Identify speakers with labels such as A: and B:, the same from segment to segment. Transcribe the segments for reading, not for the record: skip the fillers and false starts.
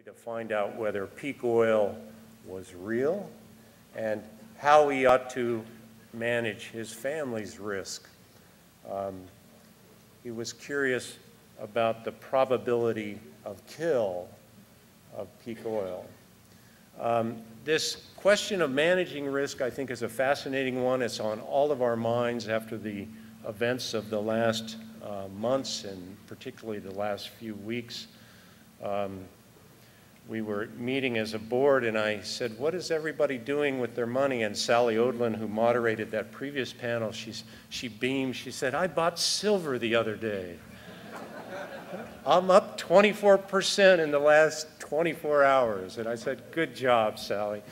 A: to find out whether peak oil was real and how he ought to manage his family's risk. He was curious about the probability of kill of peak oil. This question of managing risk, I think, is a fascinating one. It's on all of our minds after the events of the last months and particularly the last few weeks. We were meeting as a board and I said, what is everybody doing with their money? And Sally Odlin, who moderated that previous panel, she beamed. She said, I bought silver the other day. I'm up 24% in the last 24 hours. And I said, good job, Sally.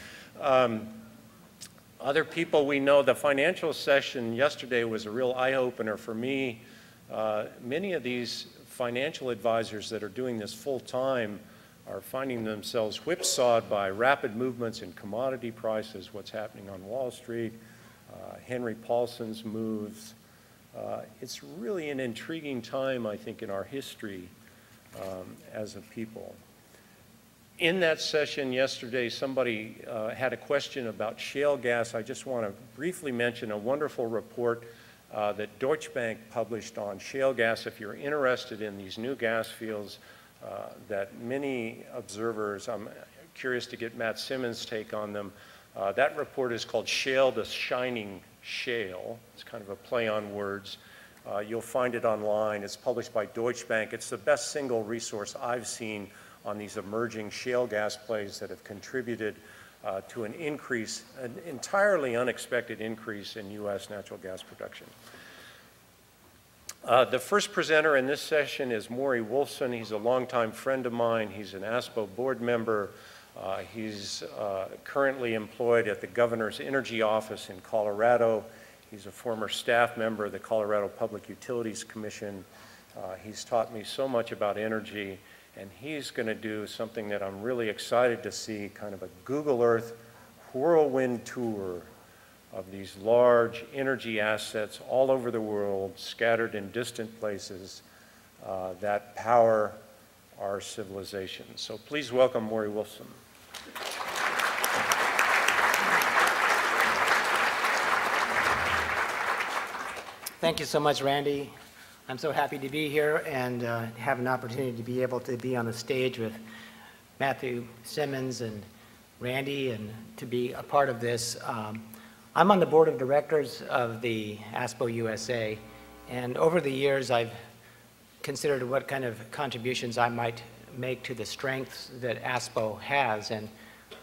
A: Other people we know, the financial session yesterday was a real eye-opener for me. Many of these financial advisors that are doing this full-time are finding themselves whipsawed by rapid movements in commodity prices, what's happening on Wall Street, Henry Paulson's moves. It's really an intriguing time, I think, in our history as a people. In that session yesterday, somebody had a question about shale gas. I just want to briefly mention a wonderful report that Deutsche Bank published on shale gas. If you're interested in these new gas fields that many observers, I'm curious to get Matt Simmons' take on them. That report is called Shale, the Shining Shale. It's kind of a play on words. You'll find it online. It's published by Deutsche Bank. It's the best single resource I've seen on these emerging shale gas plays that have contributed to an increase, an entirely unexpected increase in U.S. natural gas production. The first presenter in this session is Morey Wolfson. He's a longtime friend of mine. He's an ASPO board member. He's currently employed at the Governor's Energy Office in Colorado. He's a former staff member of the Colorado Public Utilities Commission. He's taught me so much about energy, and he's going to do something that I'm really excited to see, kind of a Google Earth whirlwind tour of these large energy assets all over the world, scattered in distant places that power our civilization. So please welcome Morey Wolfson.
B: Thank you so much, Randy. I'm so happy to be here and have an opportunity to be able to be on the stage with Matthew Simmons and Randy and to be a part of this. I'm on the board of directors of the ASPO-USA, and over the years I've considered what kind of contributions I might make to the strengths that ASPO has. And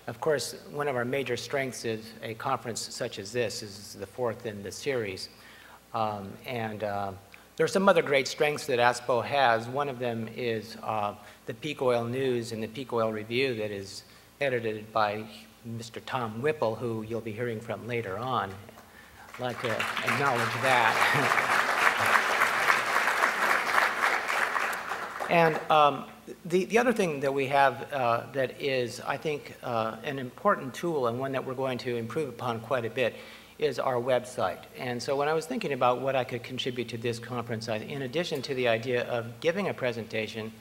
B: of course, one of our major strengths is a conference such as this. This is the fourth in the series. There are some other great strengths that ASPO has. One of them is the Peak Oil News and the Peak Oil Review that is edited by Mr. Tom Whipple, who you'll be hearing from later on. I'd like to acknowledge that. And the other thing that we have that is, I think, an important tool and one that we're going to improve upon quite a bit is our website. And so when I was thinking about what I could contribute to this conference, in addition to the idea of giving a presentation,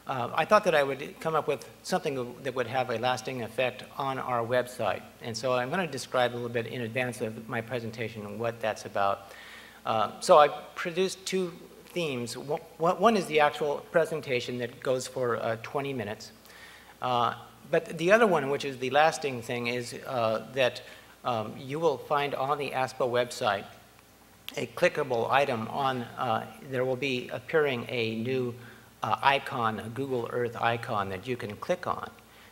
B: I thought that I would come up with something that would have a lasting effect on our website. And so I'm going to describe a little bit in advance of my presentation and what that's about. So I produced two themes. One is the actual presentation that goes for 20 minutes. But the other one, which is the lasting thing, is that you will find on the ASPO website a clickable item on, there will be appearing a new icon, a Google Earth icon that you can click on.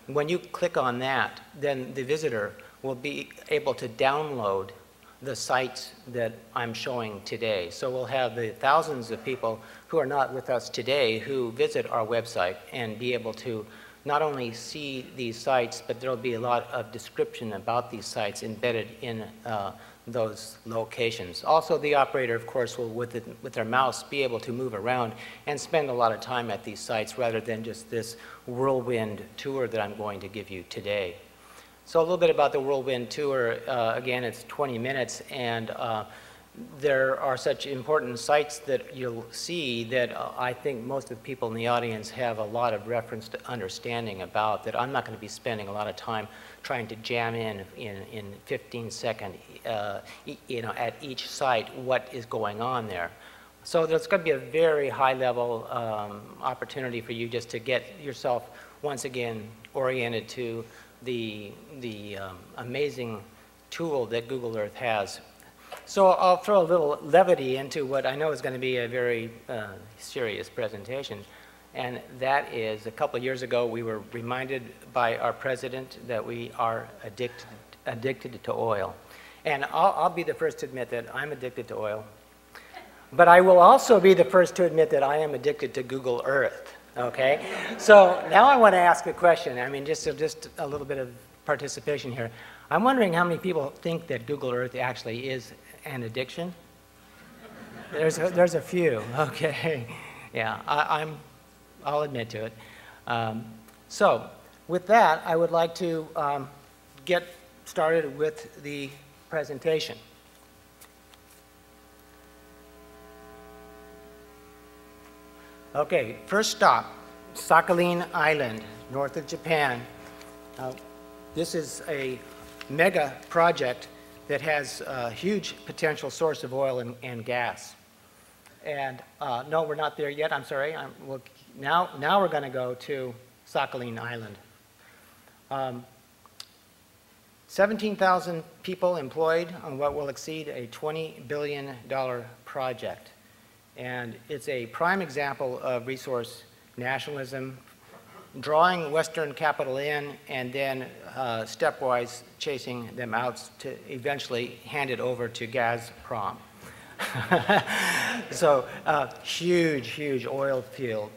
B: When you click on that, then the visitor will be able to download the sites that I'm showing today. So we'll have the thousands of people who are not with us today who visit our website and be able to not only see these sites, but there'll be a lot of description about these sites embedded in those locations. Also, the operator, of course, will, with their mouse, be able to move around and spend a lot of time at these sites rather than just this whirlwind tour that I'm going to give you today. So a little bit about the whirlwind tour. Again, it's 20 minutes, and there are such important sites that you'll see that I think most of the people in the audience have a lot of reference to understanding about, that I'm not going to be spending a lot of time trying to jam in 15-second, at each site what is going on there. So there's going to be a very high-level opportunity for you just to get yourself once again oriented to the amazing tool that Google Earth has. So I'll throw a little levity into what I know is going to be a very serious presentation, and that is a couple of years ago we were reminded by our president that we are addicted to oil. And I'll be the first to admit that I'm addicted to oil, but I will also be the first to admit that I am addicted to Google Earth, okay? So now I want to ask a question. I mean, just a little bit of participation here. I'm wondering how many people think that Google Earth actually is an addiction? There's a few, okay. Yeah, I'll admit to it. So with that, I would like to get started with the presentation. Okay, first stop, Sakhalin Island, north of Japan. This is a mega project that has a huge potential source of oil and gas. And no, we're not there yet. I'm sorry. Now we're going to go to Sakhalin Island. 17,000 people employed on what will exceed a $20 billion project. And it's a prime example of resource nationalism, drawing Western capital in and then stepwise chasing them out to eventually hand it over to Gazprom. So huge oil field.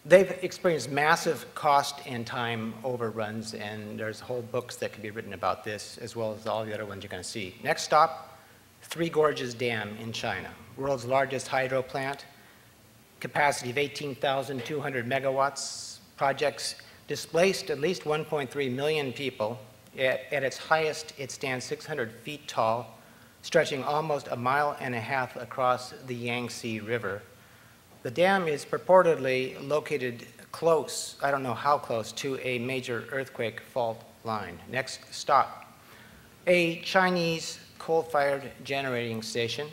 B: They've experienced massive cost and time overruns, and there's whole books that could be written about this, as well as all the other ones you're going to see. Next stop, Three Gorges Dam in China, world's largest hydro plant. Capacity of 18,200 megawatts. Projects displaced at least 1.3 million people. At its highest, it stands 600 feet tall, stretching almost 1.5 miles across the Yangtze River. The dam is purportedly located close, I don't know how close, to a major earthquake fault line. Next stop, a Chinese coal-fired generating station.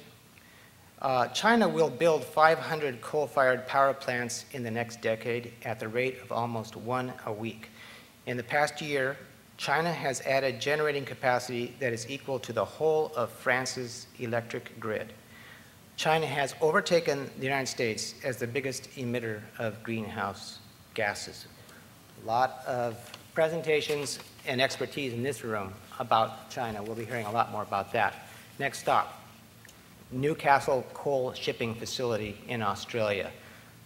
B: China will build 500 coal-fired power plants in the next decade at the rate of almost one a week. In the past year, China has added generating capacity that is equal to the whole of France's electric grid. China has overtaken the United States as the biggest emitter of greenhouse gases. A lot of presentations and expertise in this room about China. We'll be hearing a lot more about that. Next stop. Newcastle Coal Shipping Facility in Australia.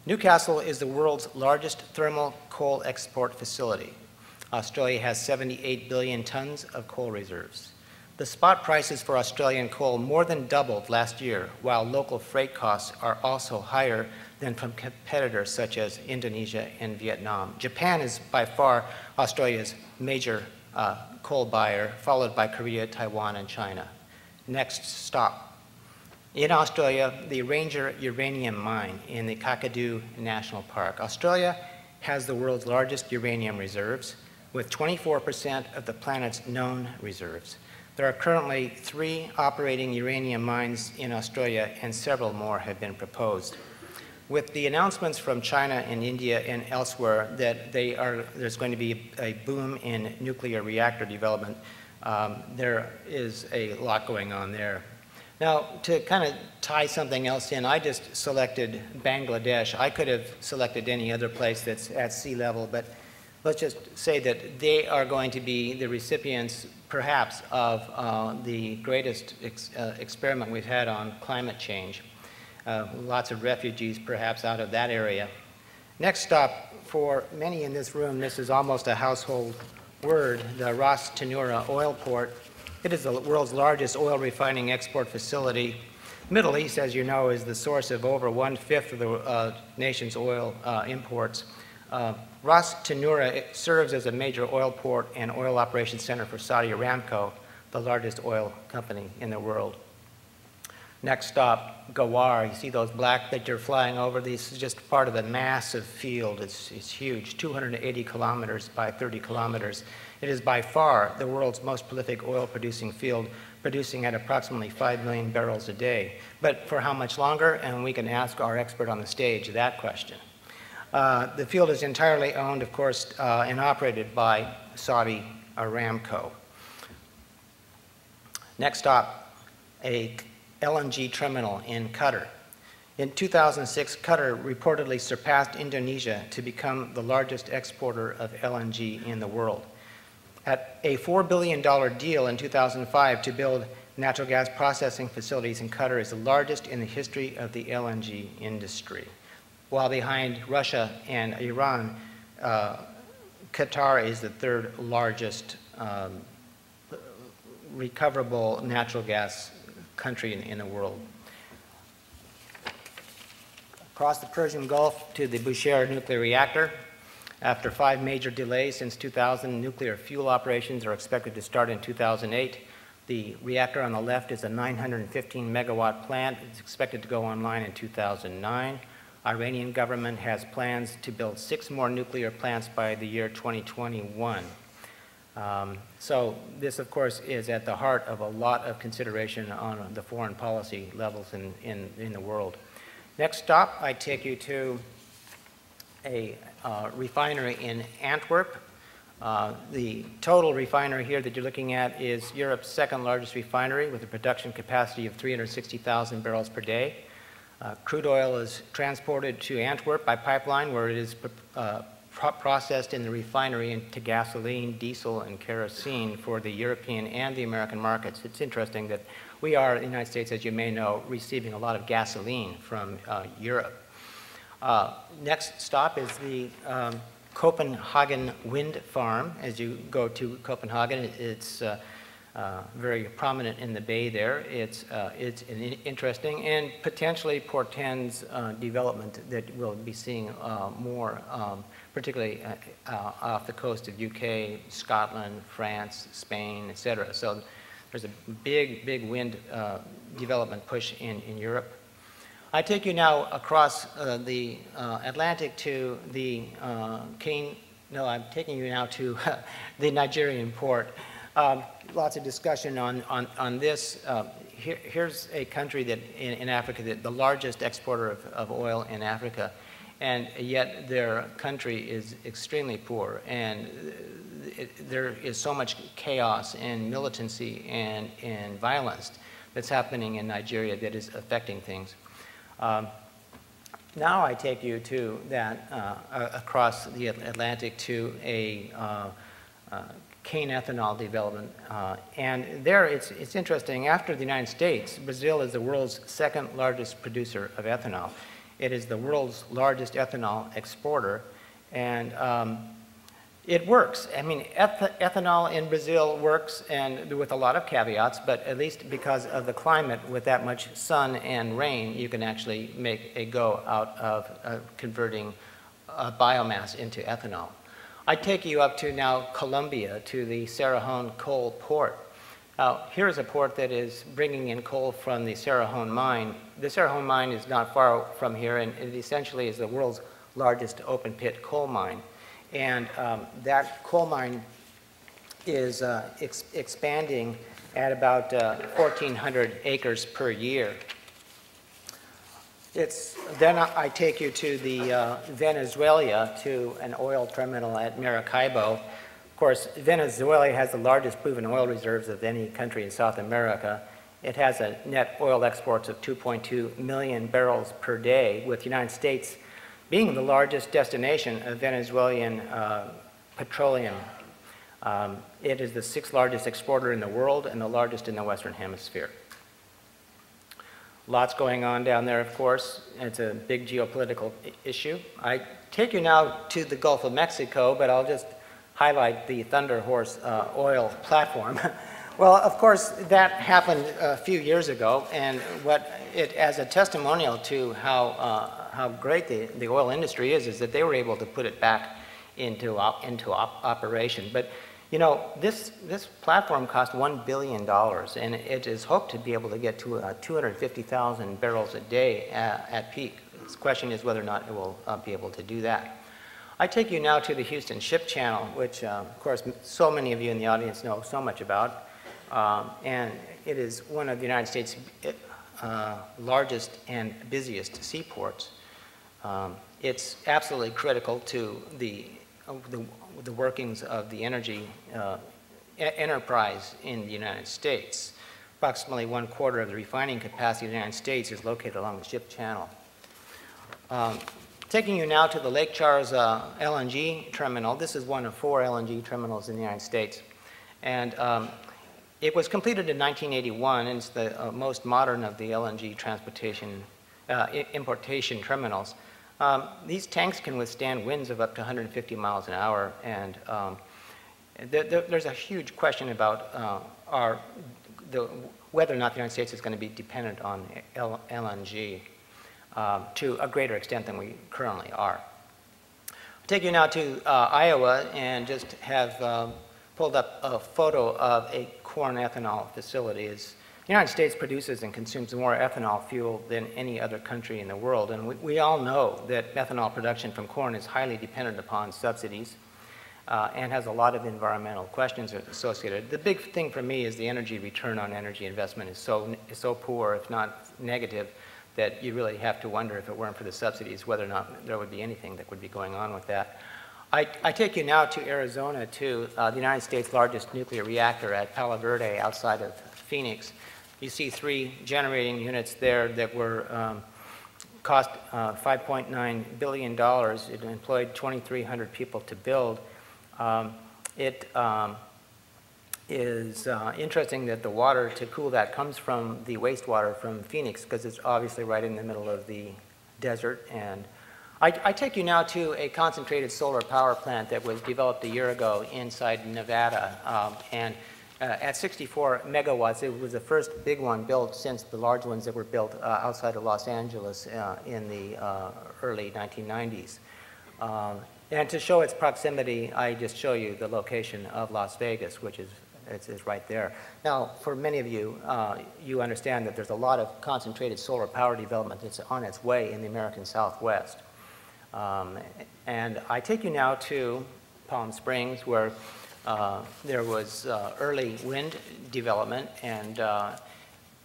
B: Newcastle is the world's largest thermal coal export facility. Australia has 78 billion tons of coal reserves. The spot prices for Australian coal more than doubled last year, while local freight costs are also higher than from competitors such as Indonesia and Vietnam. Japan is by far Australia's major coal buyer, followed by Korea, Taiwan, and China. Next stop. In Australia, the Ranger uranium mine in the Kakadu National Park. Australia has the world's largest uranium reserves, with 24% of the planet's known reserves. There are currently 3 operating uranium mines in Australia, and several more have been proposed. With the announcements from China and India and elsewhere that there's going to be a boom in nuclear reactor development, there is a lot going on there. Now, to kind of tie something else in, I just selected Bangladesh. I could have selected any other place that's at sea level, but let's just say that they are going to be the recipients, perhaps, of the greatest experiment we've had on climate change. Lots of refugees, perhaps, out of that area. Next stop, for many in this room, this is almost a household word, the Ras Tanura oil port. It is the world's largest oil refining export facility. Middle East, as you know, is the source of over 1/5 of the nation's oil imports. Ras Tanura serves as a major oil port and oil operations center for Saudi Aramco, the largest oil company in the world. Next stop, Gawar. You see those black that you're flying over? This is just part of a massive field. It's huge, 280 kilometers by 30 kilometers. It is by far the world's most prolific oil-producing field, producing at approximately 5 million barrels a day. But for how much longer? And we can ask our expert on the stage that question. The field is entirely owned, of course, and operated by Saudi Aramco. Next stop, a LNG terminal in Qatar. In 2006, Qatar reportedly surpassed Indonesia to become the largest exporter of LNG in the world. At a $4 billion deal in 2005 to build natural gas processing facilities in Qatar is the largest in the history of the LNG industry. While behind Russia and Iran, Qatar is the third largest recoverable natural gas country in the world. Across the Persian Gulf to the Bushehr nuclear reactor. After 5 major delays since 2000, nuclear fuel operations are expected to start in 2008. The reactor on the left is a 915 megawatt plant. It's expected to go online in 2009. Iranian government has plans to build 6 more nuclear plants by the year 2021. So this, of course, is at the heart of a lot of consideration on the foreign policy levels in the world. Next stop, I take you to a refinery in Antwerp. The total refinery here that you're looking at is Europe's second largest refinery with a production capacity of 360,000 barrels per day. Crude oil is transported to Antwerp by pipeline where it is processed in the refinery into gasoline, diesel, and kerosene for the European and the American markets. It's interesting that we are, in the United States, as you may know, receiving a lot of gasoline from Europe. Next stop is the Copenhagen wind farm. As you go to Copenhagen, it's very prominent in the bay there. It's interesting and potentially portends development that we'll be seeing more, particularly off the coast of UK, Scotland, France, Spain, etc. So there's a big wind development push in Europe. I take you now across the Atlantic to the I'm taking you now to the Nigerian port. Lots of discussion on this. Here's a country that in Africa, the largest exporter of oil in Africa, and yet their country is extremely poor, and there is so much chaos and militancy and violence that's happening in Nigeria that is affecting things. Now I take you to that across the Atlantic to a cane ethanol development, and there it's interesting. After the United States, Brazil is the world's second largest producer of ethanol. It is the world's largest ethanol exporter, and it works. I mean, ethanol in Brazil works, and with a lot of caveats, but at least because of the climate, with that much sun and rain, you can actually make a go out of converting biomass into ethanol. I take you up to now Colombia, to the Cerrejón coal port. Now, here's a port that is bringing in coal from the Cerrejón mine. The Cerrejón mine is not far from here, and it essentially is the world's largest open pit coal mine. And that coal mine is expanding at about 1,400 acres per year. Then I take you to the Venezuela, to an oil terminal at Maracaibo. Of course, Venezuela has the largest proven oil reserves of any country in South America. It has a net oil exports of 2.2 million barrels per day, with the United States being the largest destination of Venezuelan petroleum. It is the 6th largest exporter in the world and the largest in the Western Hemisphere. Lots going on down there, of course. It's a big geopolitical issue. I take you now to the Gulf of Mexico, but I'll just highlight the Thunder Horse oil platform. Well, of course, that happened a few years ago, and as a testimonial to how great the oil industry is that they were able to put it back into operation. But You know, this platform cost $1 billion, and it is hoped to be able to get to 250,000 barrels a day at peak. The question is whether or not it will be able to do that. I take you now to the Houston Ship Channel, which, of course, so many of you in the audience know so much about. And it is one of the United States' largest and busiest seaports. It's absolutely critical to the workings of the energy enterprise in the United States. Approximately 1/4 of the refining capacity of the United States is located along the ship channel. Taking you now to the Lake Charles LNG terminal. This is one of 4 LNG terminals in the United States. And it was completed in 1981, and it's the most modern of the LNG transportation importation terminals. These tanks can withstand winds of up to 150 miles an hour, and there's a huge question about whether or not the United States is going to be dependent on LNG to a greater extent than we currently are. I'll take you now to Iowa and just have pulled up a photo of a corn ethanol facility. The United States produces and consumes more ethanol fuel than any other country in the world, and we all know that ethanol production from corn is highly dependent upon subsidies and has a lot of environmental questions associated. The big thing for me is the energy return on energy investment is so poor, if not negative, that you really have to wonder if it weren't for the subsidies whether or not there would be anything that would be going on with that. I take you now to Arizona, to the United States' largest nuclear reactor at Palo Verde outside of Phoenix. You see 3 generating units there that were cost $5.9 billion. It employed 2,300 people to build. It is interesting that the water to cool that comes from the wastewater from Phoenix, because it's obviously right in the middle of the desert. And I take you now to a concentrated solar power plant that was developed a year ago inside Nevada. At 64 megawatts, it was the first big one built since the large ones that were built outside of Los Angeles in the early 1990s. And to show its proximity, I just show you the location of Las Vegas, which is right there. Now, for many of you, you understand that there's a lot of concentrated solar power development that's on its way in the American Southwest. And I take you now to Palm Springs, where there was early wind development, and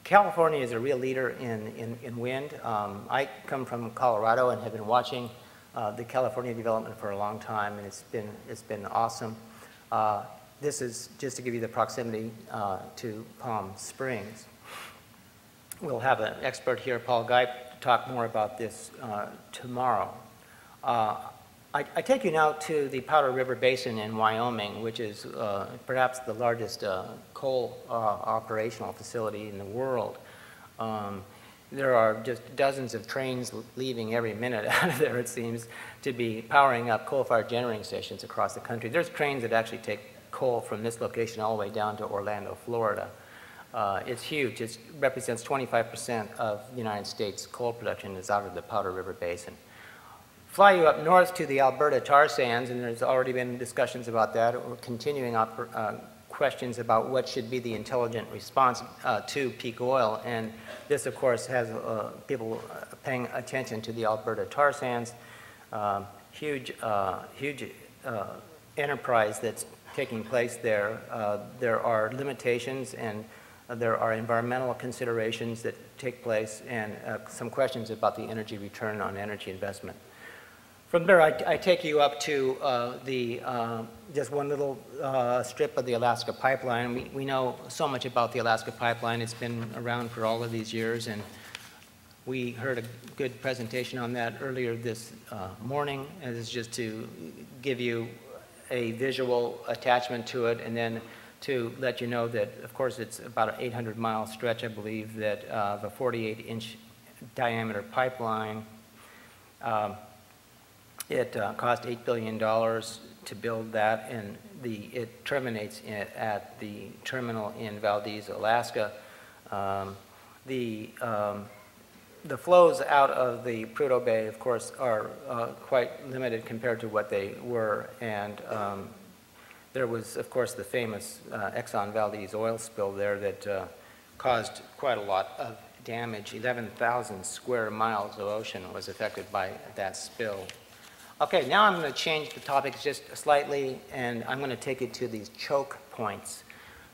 B: California is a real leader in wind. I come from Colorado and have been watching the California development for a long time, and it's been awesome. This is just to give you the proximity to Palm Springs. We'll have an expert here, Paul Geip, to talk more about this tomorrow. I take you now to the Powder River Basin in Wyoming, which is perhaps the largest coal operational facility in the world. There are just dozens of trains leaving every minute out of there, it seems, to be powering up coal-fired generating stations across the country. There's trains that actually take coal from this location all the way down to Orlando, Florida. It's huge. It represents 25% of the United States coal production is out of the Powder River Basin. Fly you up north to the Alberta tar sands, and there's already been discussions about that. We're continuing questions about what should be the intelligent response to peak oil. And this, of course, has people paying attention to the Alberta tar sands. Huge enterprise that's taking place there. There are limitations, and there are environmental considerations that take place, and some questions about the energy return on energy investment. From there, I take you up to just one little strip of the Alaska pipeline. We know so much about the Alaska pipeline. It's been around for all of these years, and we heard a good presentation on that earlier this morning. And it's just to give you a visual attachment to it, and then to let you know that, of course, it's about an 800-mile stretch, I believe, that the 48-inch diameter pipeline. It cost $8 billion to build that, and it terminates at the terminal in Valdez, Alaska. The flows out of the Prudhoe Bay, of course, are quite limited compared to what they were, and There was, of course, the famous Exxon Valdez oil spill there that caused quite a lot of damage. 11,000 square miles of ocean was affected by that spill. Okay, now I'm going to change the topics just slightly, and I'm going to take it to these choke points,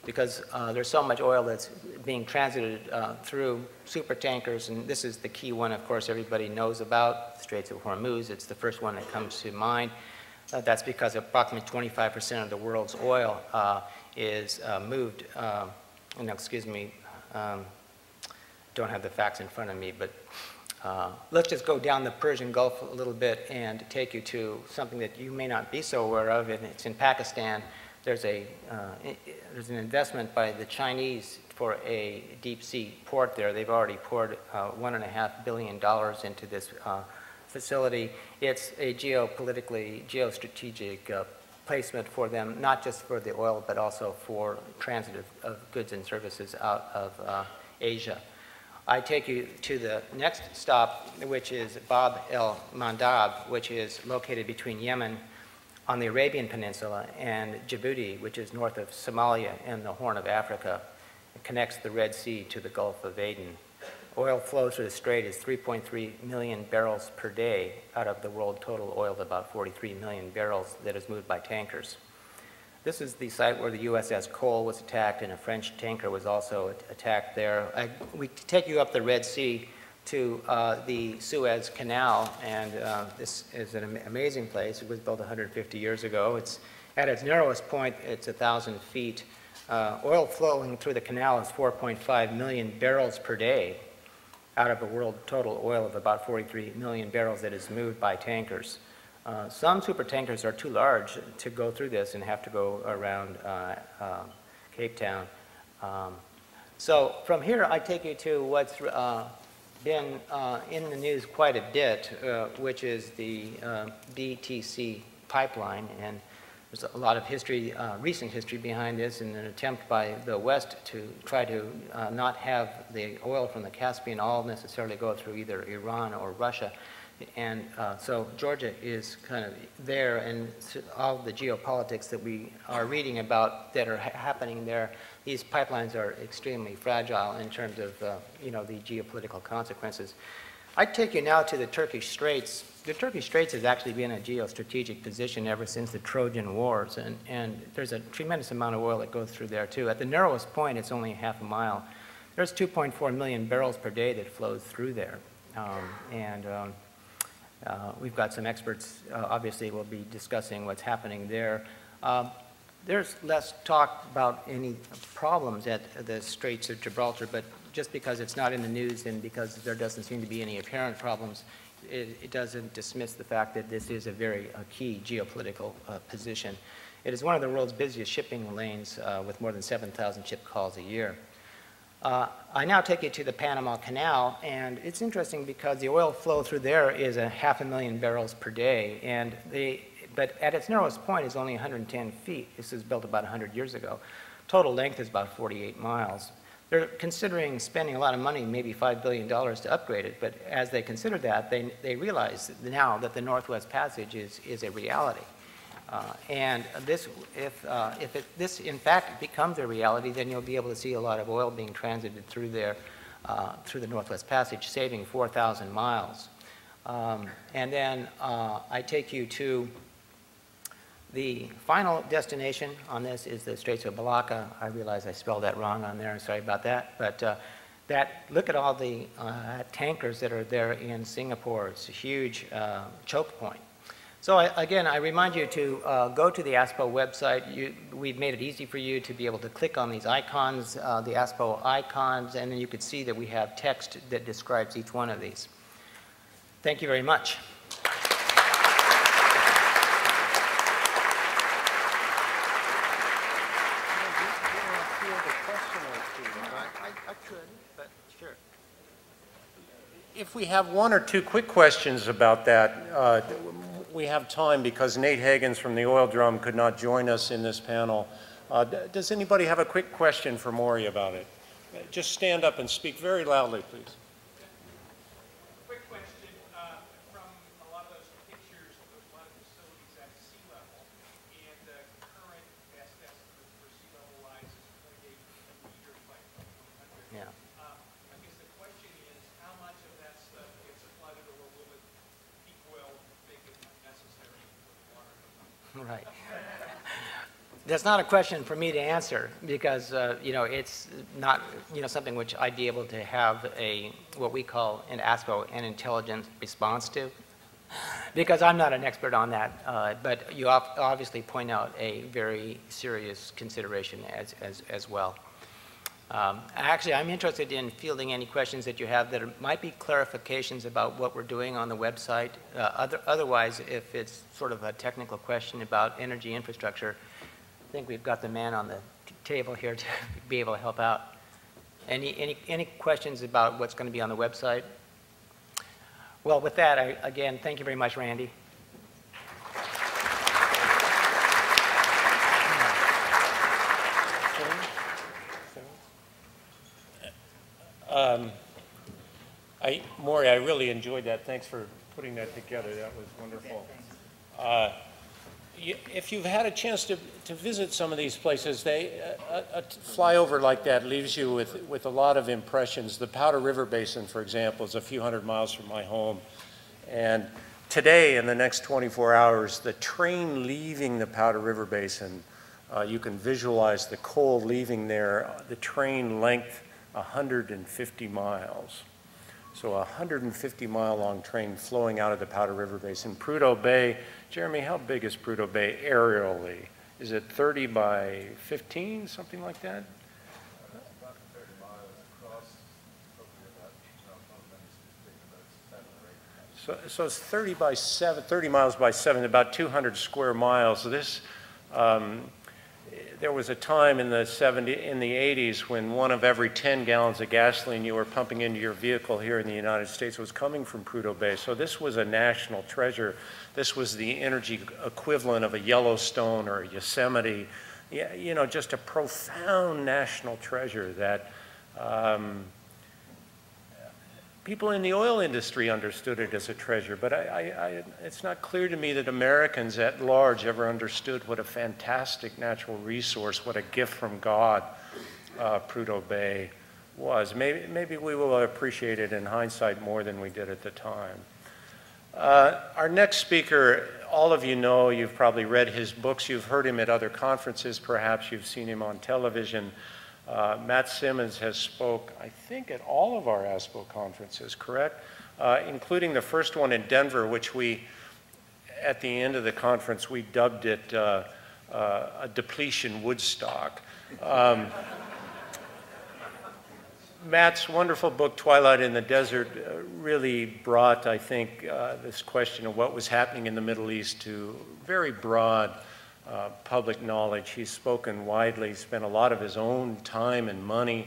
B: because there's so much oil that's being transited through supertankers, and this is the key one, of course, everybody knows about, the Straits of Hormuz. It's the first one that comes to mind. That's because approximately 25% of the world's oil is moved, excuse me, don't have the facts in front of me, but let's just go down the Persian Gulf a little bit and take you to something that you may not be so aware of, and it's in Pakistan. There's an investment by the Chinese for a deep sea port there. They've already poured $1.5 billion into this facility. It's a geostrategic placement for them, not just for the oil, but also for transit of goods and services out of Asia. I take you to the next stop, which is Bab el-Mandab, which is located between Yemen on the Arabian Peninsula and Djibouti, which is north of Somalia and the Horn of Africa. It connects the Red Sea to the Gulf of Aden. Oil flow through the strait is 3.3 million barrels per day out of the world total oil of about 43 million barrels that is moved by tankers. This is the site where the USS Cole was attacked, and a French tanker was also attacked there. We take you up the Red Sea to the Suez Canal, and this is an amazing place. It was built 150 years ago. It's at its narrowest point, it's 1,000 feet. Oil flowing through the canal is 4.5 million barrels per day out of a world total oil of about 43 million barrels that is moved by tankers. Some super tankers are too large to go through this and have to go around Cape Town. So from here, I take you to what's been in the news quite a bit, which is the BTC pipeline. And there's a lot of history, recent history behind this, in an attempt by the West to try to not have the oil from the Caspian all necessarily go through either Iran or Russia. And so Georgia is kind of there, and all the geopolitics that we are reading about that are happening there, these pipelines are extremely fragile in terms of the geopolitical consequences. I take you now to the Turkish Straits. The Turkish Straits has actually been a geostrategic position ever since the Trojan Wars, and there's a tremendous amount of oil that goes through there too. At the narrowest point, it's only half a mile. There's 2.4 million barrels per day that flows through there. We've got some experts, obviously, will be discussing what's happening there. There's less talk about any problems at the Straits of Gibraltar, but just because it's not in the news and because there doesn't seem to be any apparent problems, it doesn't dismiss the fact that this is a very key geopolitical position. It is one of the world's busiest shipping lanes with more than 7,000 ship calls a year. I now take you to the Panama Canal, and it's interesting because the oil flow through there is 500,000 barrels per day, but at its narrowest point is only 110 feet. This was built about 100 years ago. Total length is about 48 miles. They're considering spending a lot of money, maybe $5 billion to upgrade it, but as they consider that, they realize now that the Northwest Passage is a reality. And this, if this in fact becomes a reality, then you'll be able to see a lot of oil being transited through there, through the Northwest Passage, saving 4,000 miles. And then I take you to the final destination on this is the Straits of Malacca. I realize I spelled that wrong on there, sorry about that. But look at all the tankers that are there in Singapore. It's a huge choke point. So again, I remind you to go to the ASPO website. We've made it easy for you to be able to click on these icons, the ASPO icons, and then you can see that we have text that describes each one of these. Thank you very much.
A: If we have one or two quick questions about that, we have time because Nate Hagens from the Oil Drum could not join us in this panel. Does anybody have a quick question for Morey about it? Just stand up and speak very loudly, please.
C: Quick question. From a lot of those pictures of a lot of facilities at sea level and the current
B: Right. That's not a question for me to answer because, you know, it's not, you know, something which I'd be able to have what we call in ASPO, an intelligent response to, because I'm not an expert on that. But you obviously point out a very serious consideration as well. Actually, I'm interested in fielding any questions that you have that might be clarifications about what we're doing on the website. Otherwise, if it's sort of a technical question about energy infrastructure, I think we've got the man on the table here to be able to help out. Any questions about what's going to be on the website? Well, with that, again, thank you very much, Randy.
A: Morey, I really enjoyed that. Thanks for putting that together. That was wonderful. If you've had a chance to visit some of these places, a flyover like that leaves you with a lot of impressions. The Powder River Basin, for example, is a few hundred miles from my home. And today, in the next 24 hours, the train leaving the Powder River Basin, you can visualize the coal leaving there, the train length 150 miles. So a 150-mile long train flowing out of the Powder River Basin. Prudhoe Bay, Jeremy, how big is Prudhoe Bay aerially? Is it 30 by 15, something like that?
D: About 30 miles across, probably about 7 or 8.
A: So it's 30 by 7, 30 miles by 7, about 200 square miles. This, there was a time in the 80s when 1 of every 10 gallons of gasoline you were pumping into your vehicle here in the United States was coming from Prudhoe Bay. So this was a national treasure. This was the energy equivalent of a Yellowstone or a Yosemite. Yeah, you know, just a profound national treasure that people in the oil industry understood it as a treasure, but it's not clear to me that Americans at large ever understood what a fantastic natural resource, what a gift from God Prudhoe Bay was. Maybe we will appreciate it in hindsight more than we did at the time. Our next speaker, all of you know, you've probably read his books, you've heard him at other conferences, perhaps you've seen him on television. Matt Simmons has spoke, I think, at all of our ASPO conferences, correct? Including the first one in Denver, which we, at the end of the conference, we dubbed it a depletion Woodstock. Matt's wonderful book, Twilight in the Desert, really brought, I think, this question of what was happening in the Middle East to very broad public knowledge. He's spoken widely, spent a lot of his own time and money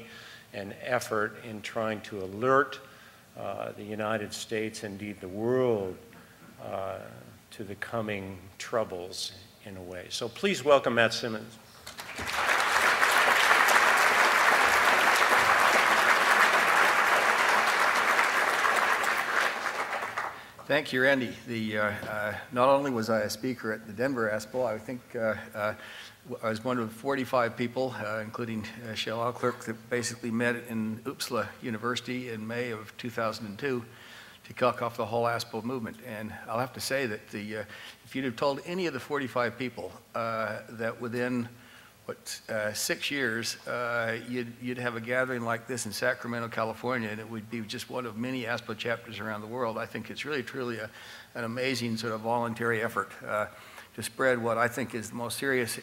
A: and effort in trying to alert the United States, indeed the world, to the coming troubles in a way. So please welcome Matt Simmons.
D: Thank you, Randy. Not only was I a speaker at the Denver ASPO, I think I was one of 45 people, including Shell Clerk, that basically met in Uppsala University in May of 2002 to kick off the whole ASPO movement. And I'll have to say that if you'd have told any of the 45 people that within 6 years, you'd have a gathering like this in Sacramento, California, and it would be just one of many ASPO chapters around the world. I think it's really, truly an amazing sort of voluntary effort to spread what I think is the most serious,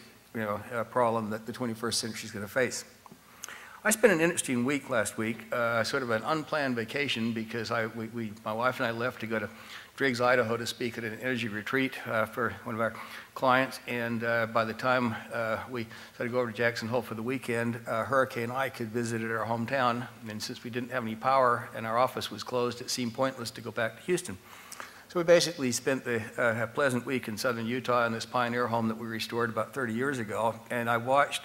D: problem that the 21st century is going to face. I spent an interesting week last week, sort of an unplanned vacation, because my wife and I left to go to Driggs, Idaho to speak at an energy retreat for one of our clients, and by the time we decided to go over to Jackson Hole for the weekend, Hurricane Ike had visited our hometown, and since we didn't have any power and our office was closed, it seemed pointless to go back to Houston. So we basically spent a pleasant week in southern Utah in this pioneer home that we restored about 30 years ago, and I watched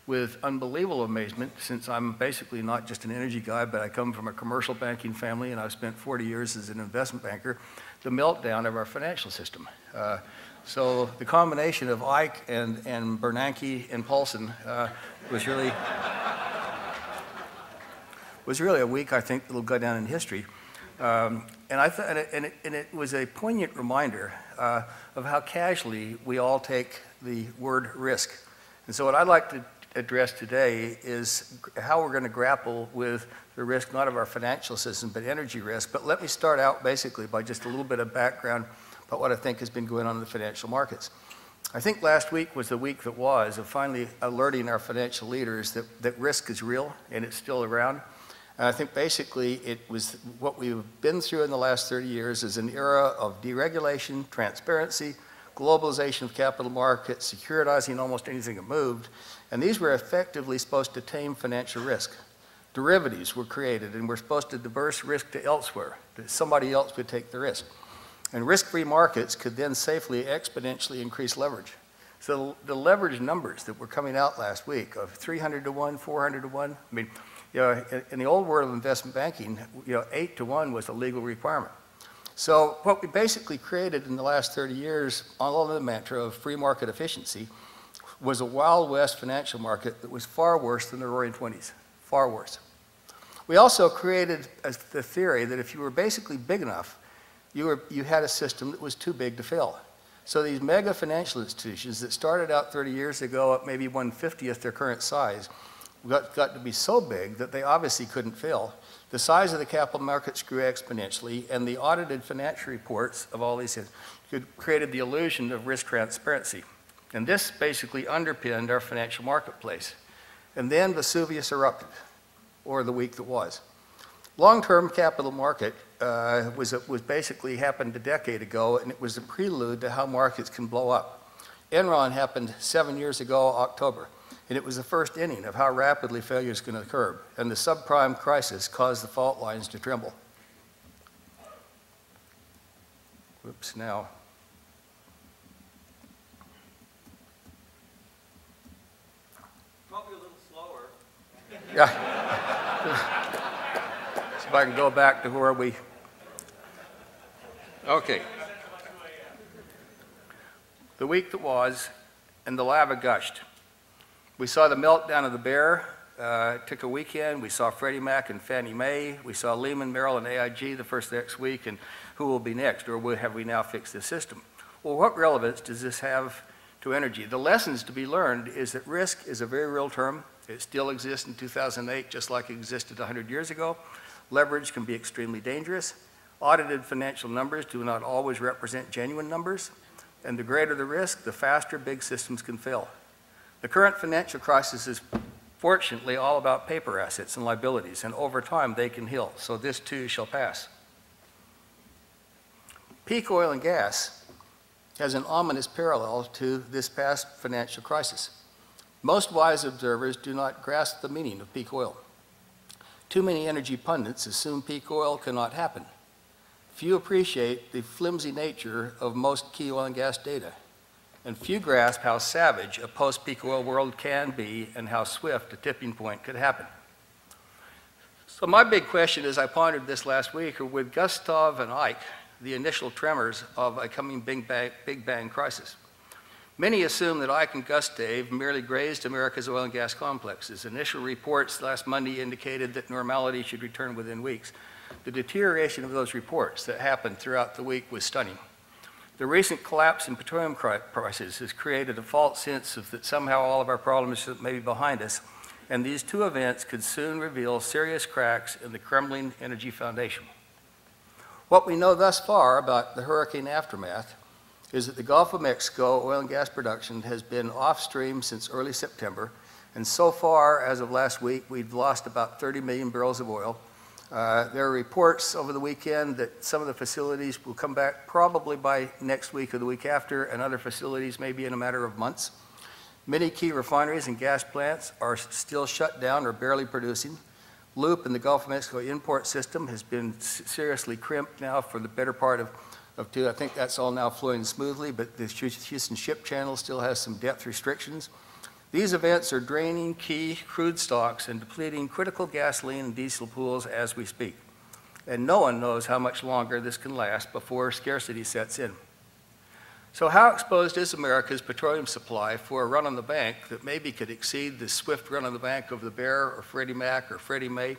D: with unbelievable amazement, since I'm basically not just an energy guy, but I come from a commercial banking family and I've spent 40 years as an investment banker, the meltdown of our financial system. So the combination of Ike and Bernanke and Paulson was really a week, I think, that will go down in history. And it was a poignant reminder of how casually we all take the word risk. And so what I'd like to address today is how we're going to grapple with the risk, not of our financial system, but energy risk. But let me start out basically by just a little bit of background about what I think has been going on in the financial markets. I think last week was the week that was of finally alerting our financial leaders that risk is real and it's still around. And I think basically it was what we've been through in the last 30 years is an era of deregulation, transparency, globalization of capital markets, securitizing almost anything that moved. And these were effectively supposed to tame financial risk. Derivatives were created and were supposed to diverse risk to elsewhere, that somebody else would take the risk. And risk-free markets could then safely exponentially increase leverage. So the leverage numbers that were coming out last week of 300 to 1, 400 to 1, I mean, you know, in the old world of investment banking, 8 to 1 was a legal requirement. So what we basically created in the last 30 years, all of the mantra of free market efficiency, was a Wild West financial market that was far worse than the Roaring '20s, far worse. We also created the theory that if you were basically big enough, you had a system that was too big to fail. So these mega financial institutions that started out 30 years ago at maybe 1/50th their current size got to be so big that they obviously couldn't fail. The size of the capital markets grew exponentially, and the audited financial reports of all these created the illusion of risk transparency. And this basically underpinned our financial marketplace. And then Vesuvius erupted, or the week that was. Long-term capital market was basically happened a decade ago, and it was a prelude to how markets can blow up. Enron happened 7 years ago, October, and it was the first inning of how rapidly failure is going to occur. And the subprime crisis caused the fault lines to tremble. Whoops, now.
C: Probably a little slower.
D: Yeah. See if I can go back to where we. Okay. The week that was, and the lava gushed. We saw the meltdown of the bear. It took a weekend. We saw Freddie Mac and Fannie Mae. We saw Lehman, Merrill, and AIG the first next week. And who will be next, or have we now fixed the system? Well, what relevance does this have to energy? The lessons to be learned is that risk is a very real term. It still exists in 2008, just like it existed 100 years ago. Leverage can be extremely dangerous. Audited financial numbers do not always represent genuine numbers. And the greater the risk, the faster big systems can fail. The current financial crisis is fortunately all about paper assets and liabilities, and over time they can heal. So this too shall pass. Peak oil and gas has an ominous parallel to this past financial crisis. Most wise observers do not grasp the meaning of peak oil. Too many energy pundits assume peak oil cannot happen. Few appreciate the flimsy nature of most key oil and gas data. And few grasp how savage a post-peak oil world can be and how swift a tipping point could happen. So my big question as I pondered this last week are, with Gustav and Ike, the initial tremors of a coming Big Bang crisis? Many assume that Ike and Gustav merely grazed America's oil and gas complexes. Initial reports last Monday indicated that normality should return within weeks. The deterioration of those reports that happened throughout the week was stunning. The recent collapse in petroleum prices has created a false sense of that somehow all of our problems may be behind us, and these two events could soon reveal serious cracks in the crumbling energy foundation. What we know thus far about the hurricane aftermath is that the Gulf of Mexico oil and gas production has been off stream since early September, and so far, as of last week, we've lost about 30 million barrels of oil. There are reports over the weekend that some of the facilities will come back probably by next week or the week after, and other facilities maybe in a matter of months. Many key refineries and gas plants are still shut down or barely producing. Loop in the Gulf of Mexico import system has been seriously crimped now for the better part of two. I think that's all now flowing smoothly, but the Houston Ship Channel still has some depth restrictions. These events are draining key crude stocks and depleting critical gasoline and diesel pools as we speak. And no one knows how much longer this can last before scarcity sets in. So how exposed is America's petroleum supply for a run on the bank that maybe could exceed the swift run on the bank of the Bear or Freddie Mac or Freddie Mae?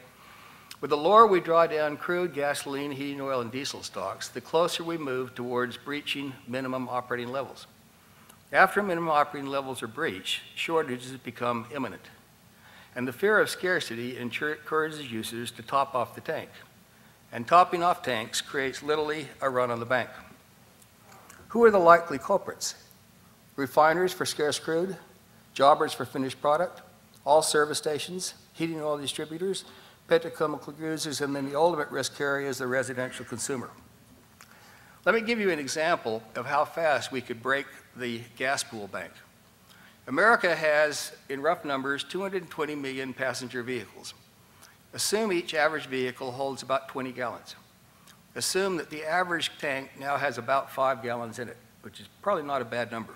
D: With the lower we draw down crude, gasoline, heating oil, and diesel stocks, the closer we move towards breaching minimum operating levels. After minimum operating levels are breached, shortages become imminent. And the fear of scarcity encourages users to top off the tank. And topping off tanks creates literally a run on the bank. Who are the likely culprits? Refiners for scarce crude, jobbers for finished product, all service stations, heating oil distributors, petrochemical users, and then the ultimate risk carrier is the residential consumer. Let me give you an example of how fast we could break the gas pool bank. America has, in rough numbers, 220 million passenger vehicles. Assume each average vehicle holds about 20 gallons. Assume that the average tank now has about 5 gallons in it, which is probably not a bad number.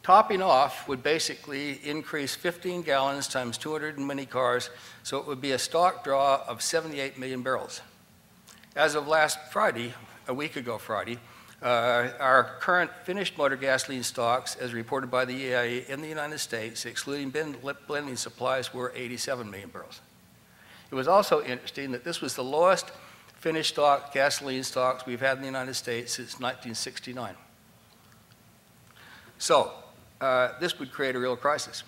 D: Topping off would basically increase 15 gallons times 200 and many cars, so it would be a stock draw of 78 million barrels. As of last Friday, a week ago Friday, our current finished motor gasoline stocks, as reported by the EIA in the United States, excluding blending supplies, were 87 million barrels. It was also interesting that this was the lowest finished stock gasoline stocks we've had in the United States since 1969. So, this would create a real crisis.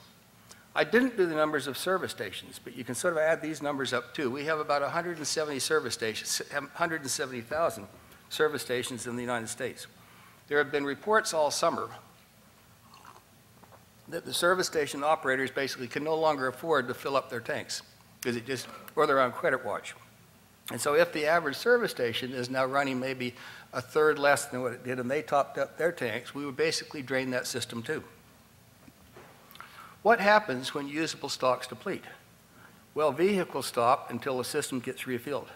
D: I didn't do the numbers of service stations, but you can sort of add these numbers up too. We have about 170 service stations, 170,000 service stations in the United States. There have been reports all summer that the service station operators basically can no longer afford to fill up their tanks because or they're on credit watch. And so if the average service station is now running maybe a third less than what it did and they topped up their tanks, we would basically drain that system too. What happens when usable stocks deplete? Well, vehicles stop until the system gets refilled.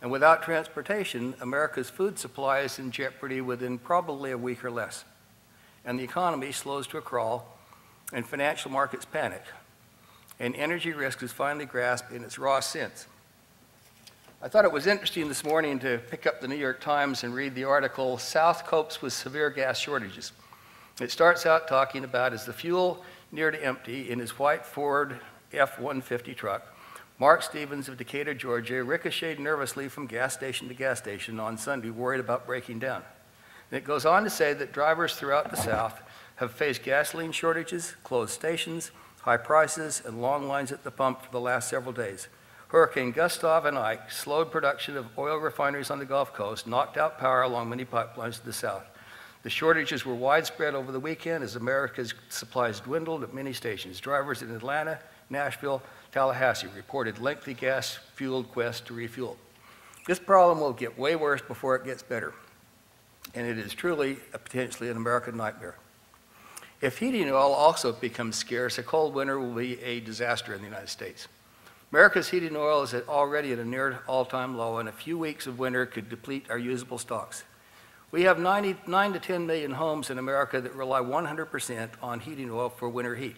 D: And without transportation, America's food supply is in jeopardy within probably a week or less. And the economy slows to a crawl, and financial markets panic. And energy risk is finally grasped in its raw sense. I thought it was interesting this morning to pick up the New York Times and read the article, "South Copes with Severe Gas Shortages." It starts out talking about as the fuel neared empty in his white Ford F-150 truck, Mark Stevens of Decatur, Georgia, ricocheted nervously from gas station to gas station on Sunday, worried about breaking down. And it goes on to say that drivers throughout the South have faced gasoline shortages, closed stations, high prices, and long lines at the pump for the last several days. Hurricane Gustav and Ike slowed production of oil refineries on the Gulf Coast, knocked out power along many pipelines to the south. The shortages were widespread over the weekend as America's supplies dwindled at many stations. Drivers in Atlanta, Nashville, Tallahassee reported lengthy gas-fueled quests to refuel. This problem will get way worse before it gets better, and it is truly potentially an American nightmare. If heating oil also becomes scarce, a cold winter will be a disaster in the United States. America's heating oil is already at a near all-time low, and a few weeks of winter could deplete our usable stocks. We have 9 to 10 million homes in America that rely 100% on heating oil for winter heat.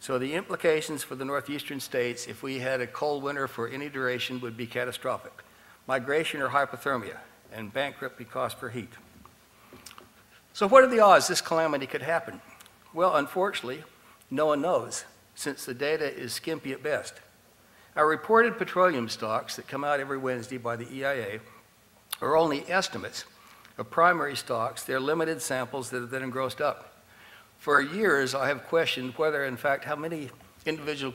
D: So the implications for the northeastern states, if we had a cold winter for any duration, would be catastrophic. Migration or hypothermia, and bankruptcy costs for heat. So what are the odds this calamity could happen? Well, unfortunately, no one knows, since the data is skimpy at best. Our reported petroleum stocks that come out every Wednesday by the EIA are only estimates of primary stocks. They're limited samples that have been engrossed up. For years, I have questioned whether, in fact, how many individual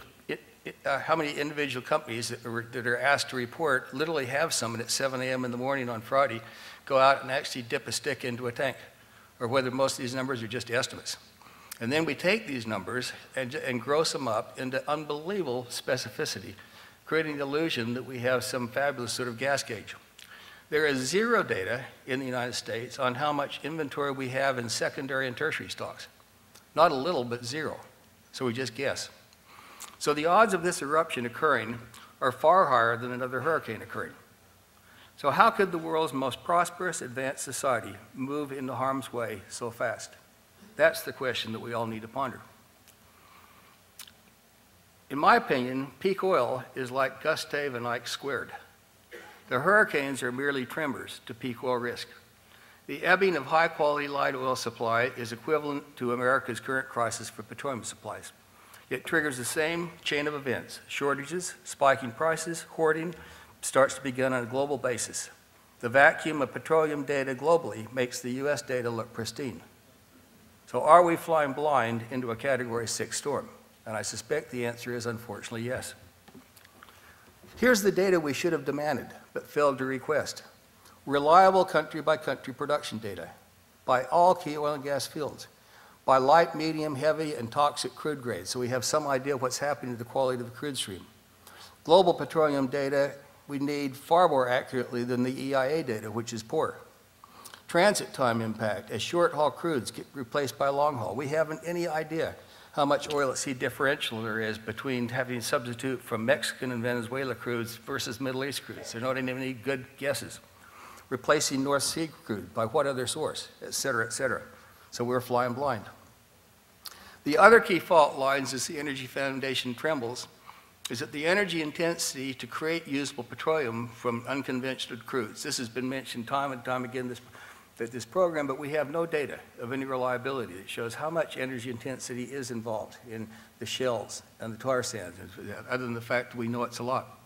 D: companies that are asked to report literally have someone at 7 a.m. in the morning on Friday go out and actually dip a stick into a tank, or whether most of these numbers are just estimates. And then we take these numbers and gross them up into unbelievable specificity, creating the illusion that we have some fabulous sort of gas gauge. There is zero data in the United States on how much inventory we have in secondary and tertiary stocks. Not a little, but zero. So we just guess. So the odds of this eruption occurring are far higher than another hurricane occurring. So how could the world's most prosperous advanced society move into harm's way so fast? That's the question that we all need to ponder. In my opinion, peak oil is like Gustav and Ike squared. The hurricanes are merely tremors to peak oil risk. The ebbing of high-quality light oil supply is equivalent to America's current crisis for petroleum supplies. It triggers the same chain of events: shortages, spiking prices, hoarding starts to begin on a global basis. The vacuum of petroleum data globally makes the US data look pristine. So are we flying blind into a Category 6 storm? And I suspect the answer is unfortunately yes. Here's the data we should have demanded, but failed to request. Reliable country-by-country production data by all key oil and gas fields, by light, medium, heavy, and toxic crude grades, so we have some idea of what's happening to the quality of the crude stream. Global petroleum data we need far more accurately than the EIA data, which is poor. Transit time impact as short-haul crudes get replaced by long-haul. We haven't any idea how much oil at sea differential there is between having a substitute from Mexican and Venezuela crudes versus Middle East crudes. There are not even any good guesses. Replacing North Sea crude by what other source, et cetera, et cetera. So we're flying blind. The other key fault lines, as the Energy Foundation Trembles, is that the energy intensity to create usable petroleum from unconventional crudes. This has been mentioned time and time again this program, but we have no data of any reliability that shows how much energy intensity is involved in the shells and the tar sands, other than the fact that we know it's a lot.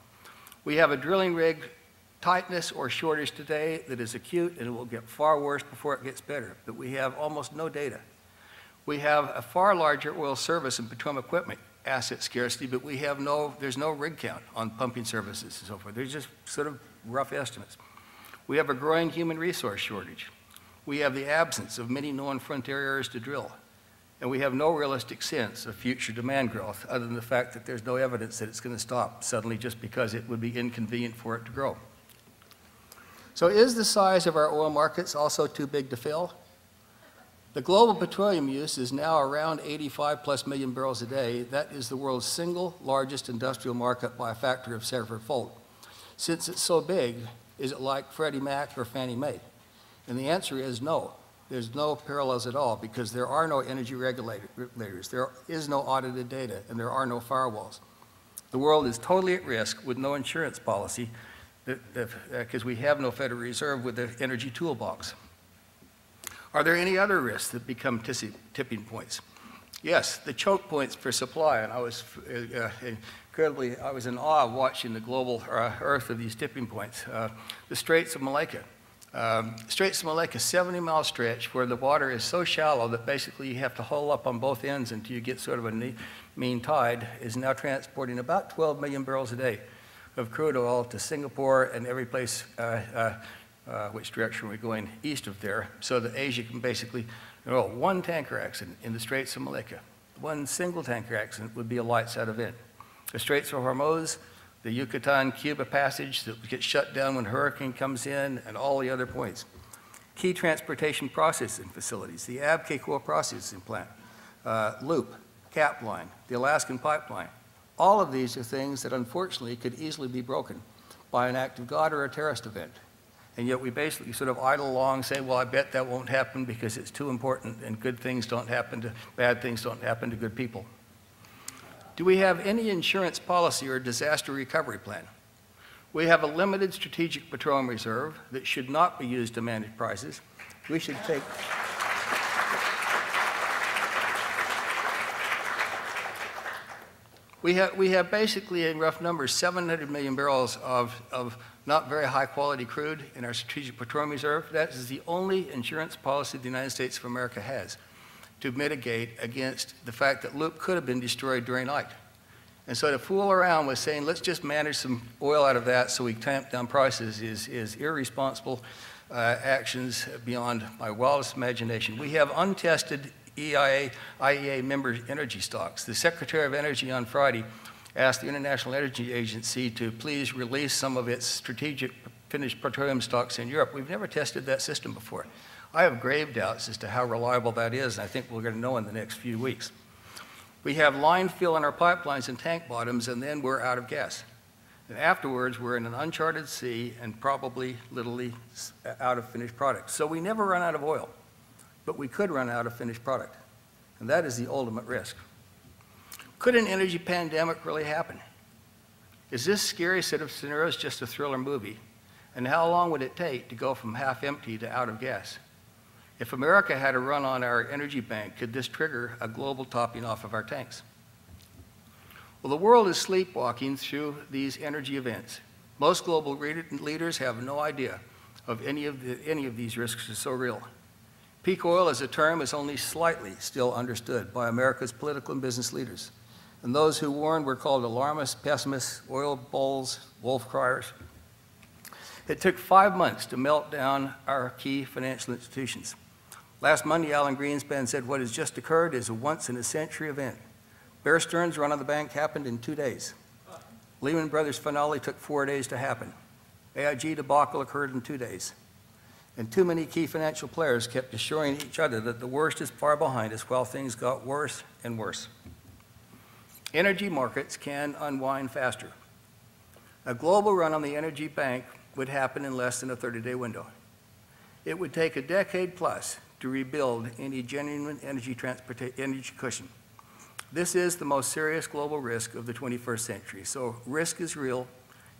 D: We have a drilling rig tightness or shortage today that is acute, and it will get far worse before it gets better, but we have almost no data. We have a far larger oil service and petroleum equipment asset scarcity, but there's no rig count on pumping services and so forth. They're just sort of rough estimates. We have a growing human resource shortage. We have the absence of many known frontier areas to drill. And we have no realistic sense of future demand growth other than the fact that there's no evidence that it's going to stop suddenly just because it would be inconvenient for it to grow. So is the size of our oil markets also too big to fail? The global petroleum use is now around 85+ million barrels a day. That is the world's single largest industrial market by a factor of several-fold. Since it's so big, is it like Freddie Mac or Fannie Mae? And the answer is no. There's no parallels at all because there are no energy regulators, there is no audited data, and there are no firewalls. The world is totally at risk with no insurance policy because we have no Federal Reserve with the energy toolbox. Are there any other risks that become tipping points? Yes, the choke points for supply, and I was in awe of watching the global earth of these tipping points. The Straits of Malacca. Straits of Malacca, 70-mile stretch where the water is so shallow that basically you have to hole up on both ends until you get sort of a mean tide, is now transporting about 12 million barrels a day of crude oil to Singapore and every place, which direction we're going east of there, so that Asia can basically, one tanker accident in the Straits of Malacca, one single tanker accident would be a lights out event. The Straits of Hormuz, the Yucatan-Cuba passage that gets shut down when a hurricane comes in, and all the other points. Key transportation processing facilities, the Abqaiq oil processing plant, Loop, Capline, the Alaskan pipeline. All of these are things that unfortunately could easily be broken by an act of God or a terrorist event. And yet we basically sort of idle along, say, well, I bet that won't happen because it's too important and bad things don't happen to good people. Do we have any insurance policy or disaster recovery plan? We have a limited strategic petroleum reserve that should not be used to manage prices. We should take... We have basically, in rough numbers, 700 million barrels of not very high quality crude in our strategic petroleum reserve. That is the only insurance policy the United States of America has to mitigate against the fact that Loop could have been destroyed during night. And so to fool around with saying, let's just manage some oil out of that so we tamp down prices is irresponsible actions beyond my wildest imagination. We have untested IEA member energy stocks. The Secretary of Energy on Friday asked the International Energy Agency to please release some of its strategic finished petroleum stocks in Europe. We've never tested that system before. I have grave doubts as to how reliable that is, and I think we're going to know in the next few weeks. We have line fill in our pipelines and tank bottoms, and then we're out of gas. And afterwards, we're in an uncharted sea and probably literally out of finished product. So we never run out of oil, but we could run out of finished product. And that is the ultimate risk. Could an energy pandemic really happen? Is this scary set of scenarios just a thriller movie? And how long would it take to go from half empty to out of gas? If America had a run on our energy bank, could this trigger a global topping off of our tanks? Well, the world is sleepwalking through these energy events. Most global leaders have no idea of any of these risks are so real. Peak oil as a term is only slightly still understood by America's political and business leaders. And those who warned were called alarmists, pessimists, oil bulls, wolf criers. It took 5 months to melt down our key financial institutions. Last Monday, Alan Greenspan said what has just occurred is a once-in-a-century event. Bear Stearns' run on the bank happened in 2 days. Lehman Brothers' finale took 4 days to happen. AIG debacle occurred in 2 days. And too many key financial players kept assuring each other that the worst is far behind us while things got worse and worse. Energy markets can unwind faster. A global run on the energy bank would happen in less than a 30-day window. It would take a decade plus to rebuild any genuine energy cushion. This is the most serious global risk of the 21st century. So risk is real,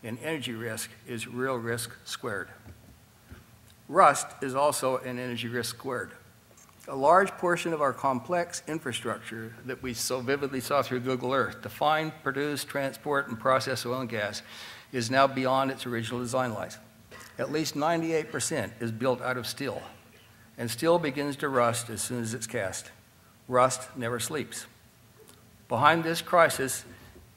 D: and energy risk is real risk squared. Rust is also an energy risk squared. A large portion of our complex infrastructure that we so vividly saw through Google Earth to find, produce, transport, and process oil and gas is now beyond its original design life. At least 98% is built out of steel, and steel begins to rust as soon as it's cast. Rust never sleeps. Behind this crisis,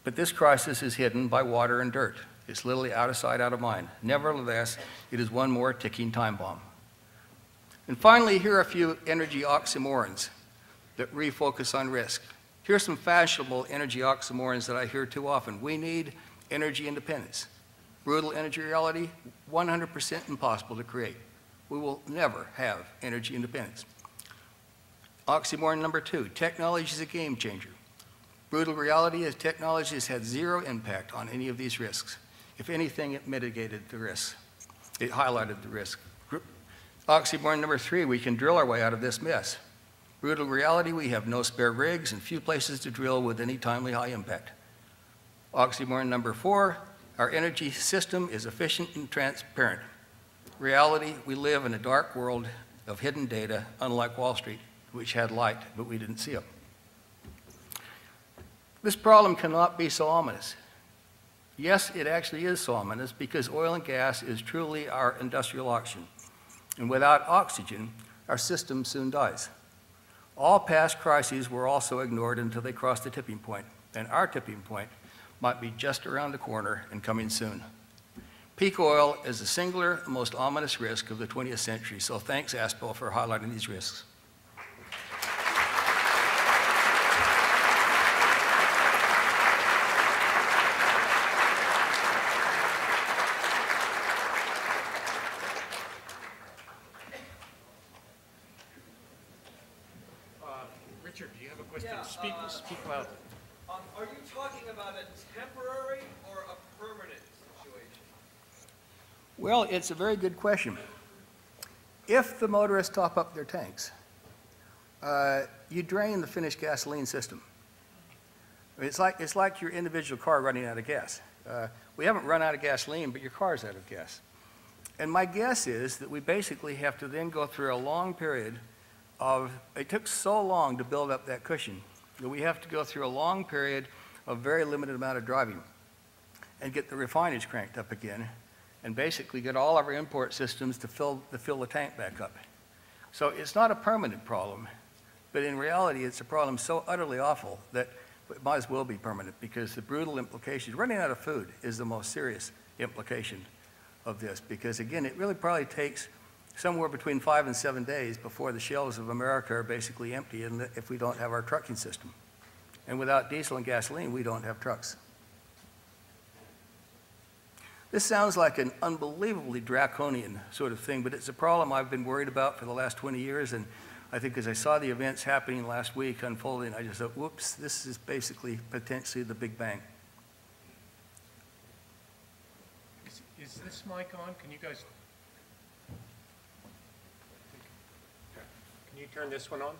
D: but this crisis is hidden by water and dirt. It's literally out of sight, out of mind. Nevertheless, it is one more ticking time bomb. And finally, here are a few energy oxymorons that refocus on risk. Here's some fashionable energy oxymorons that I hear too often. We need energy independence. Brutal energy reality, 100% impossible to create. We will never have energy independence. Oxymoron number 2, technology is a game changer. Brutal reality is technology has had zero impact on any of these risks. If anything, it mitigated the risks. It highlighted the risk. Oxymoron number 3, we can drill our way out of this mess. Brutal reality, we have no spare rigs and few places to drill with any timely high impact. Oxymoron number 4, our energy system is efficient and transparent. Reality, we live in a dark world of hidden data, unlike Wall Street, which had light, but we didn't see it. This problem cannot be so ominous. Yes, it actually is so ominous because oil and gas is truly our industrial oxygen. And without oxygen, our system soon dies. All past crises were also ignored until they crossed the tipping point, and our tipping point might be just around the corner and coming soon. Peak oil is the singular most ominous risk of the 20th century, so thanks ASPO for highlighting these risks.
A: Richard, do you have a question? Speak loud.
E: Are you talking about a temporary or a permanent situation?
D: Well, it's a very good question. If the motorists top up their tanks, you drain the finished gasoline system. It's like your individual car running out of gas. We haven't run out of gasoline, but your car's out of gas. And my guess is that we basically have to then go through a long period of, it took so long to build up that cushion that we have to go through a long period of very limited amount of driving and get the refinage cranked up again and basically get all of our import systems to fill the tank back up. So it's not a permanent problem, but in reality it's a problem so utterly awful that it might as well be permanent because the brutal implications, running out of food is the most serious implication of this because again, it really probably takes somewhere between 5 and 7 days before the shelves of America are basically empty and if we don't have our trucking system. And without diesel and gasoline, we don't have trucks. This sounds like an unbelievably draconian sort of thing, but it's a problem I've been worried about for the last 20 years, and I think as I saw the events happening last week unfolding, I just thought, whoops, this is basically potentially the Big Bang.
A: Is this mic on? Can you guys... Can you turn this one on?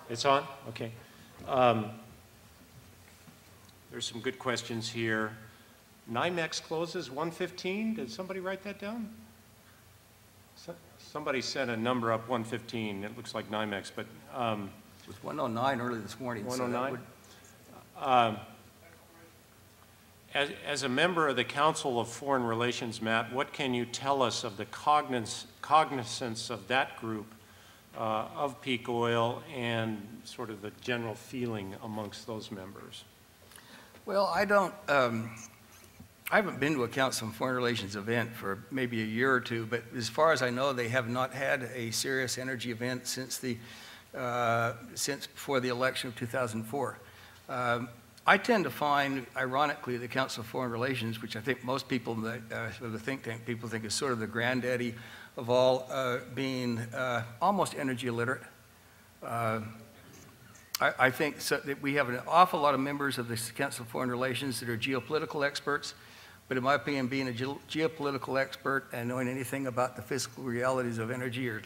A: It's on? Okay. There's some good questions here. NYMEX closes 1:15. Did somebody write that down? Somebody sent a number up 1:15. It looks like NYMEX, but...
D: It was 109 early this morning.
A: 109? As a member of the Council of Foreign Relations, Matt, what can you tell us of the cognizance of that group of peak oil and sort of the general feeling amongst those members?
D: Well, I haven't been to a Council on Foreign Relations event for maybe a year or two, but as far as I know, they have not had a serious energy event since before the election of 2004. I tend to find, ironically, the Council of Foreign Relations, which I think most people, the think tank people, think is sort of the granddaddy of all, being almost energy illiterate. I think that we have an awful lot of members of the Council of Foreign Relations that are geopolitical experts, but in my opinion, being a geopolitical expert and knowing anything about the physical realities of energy are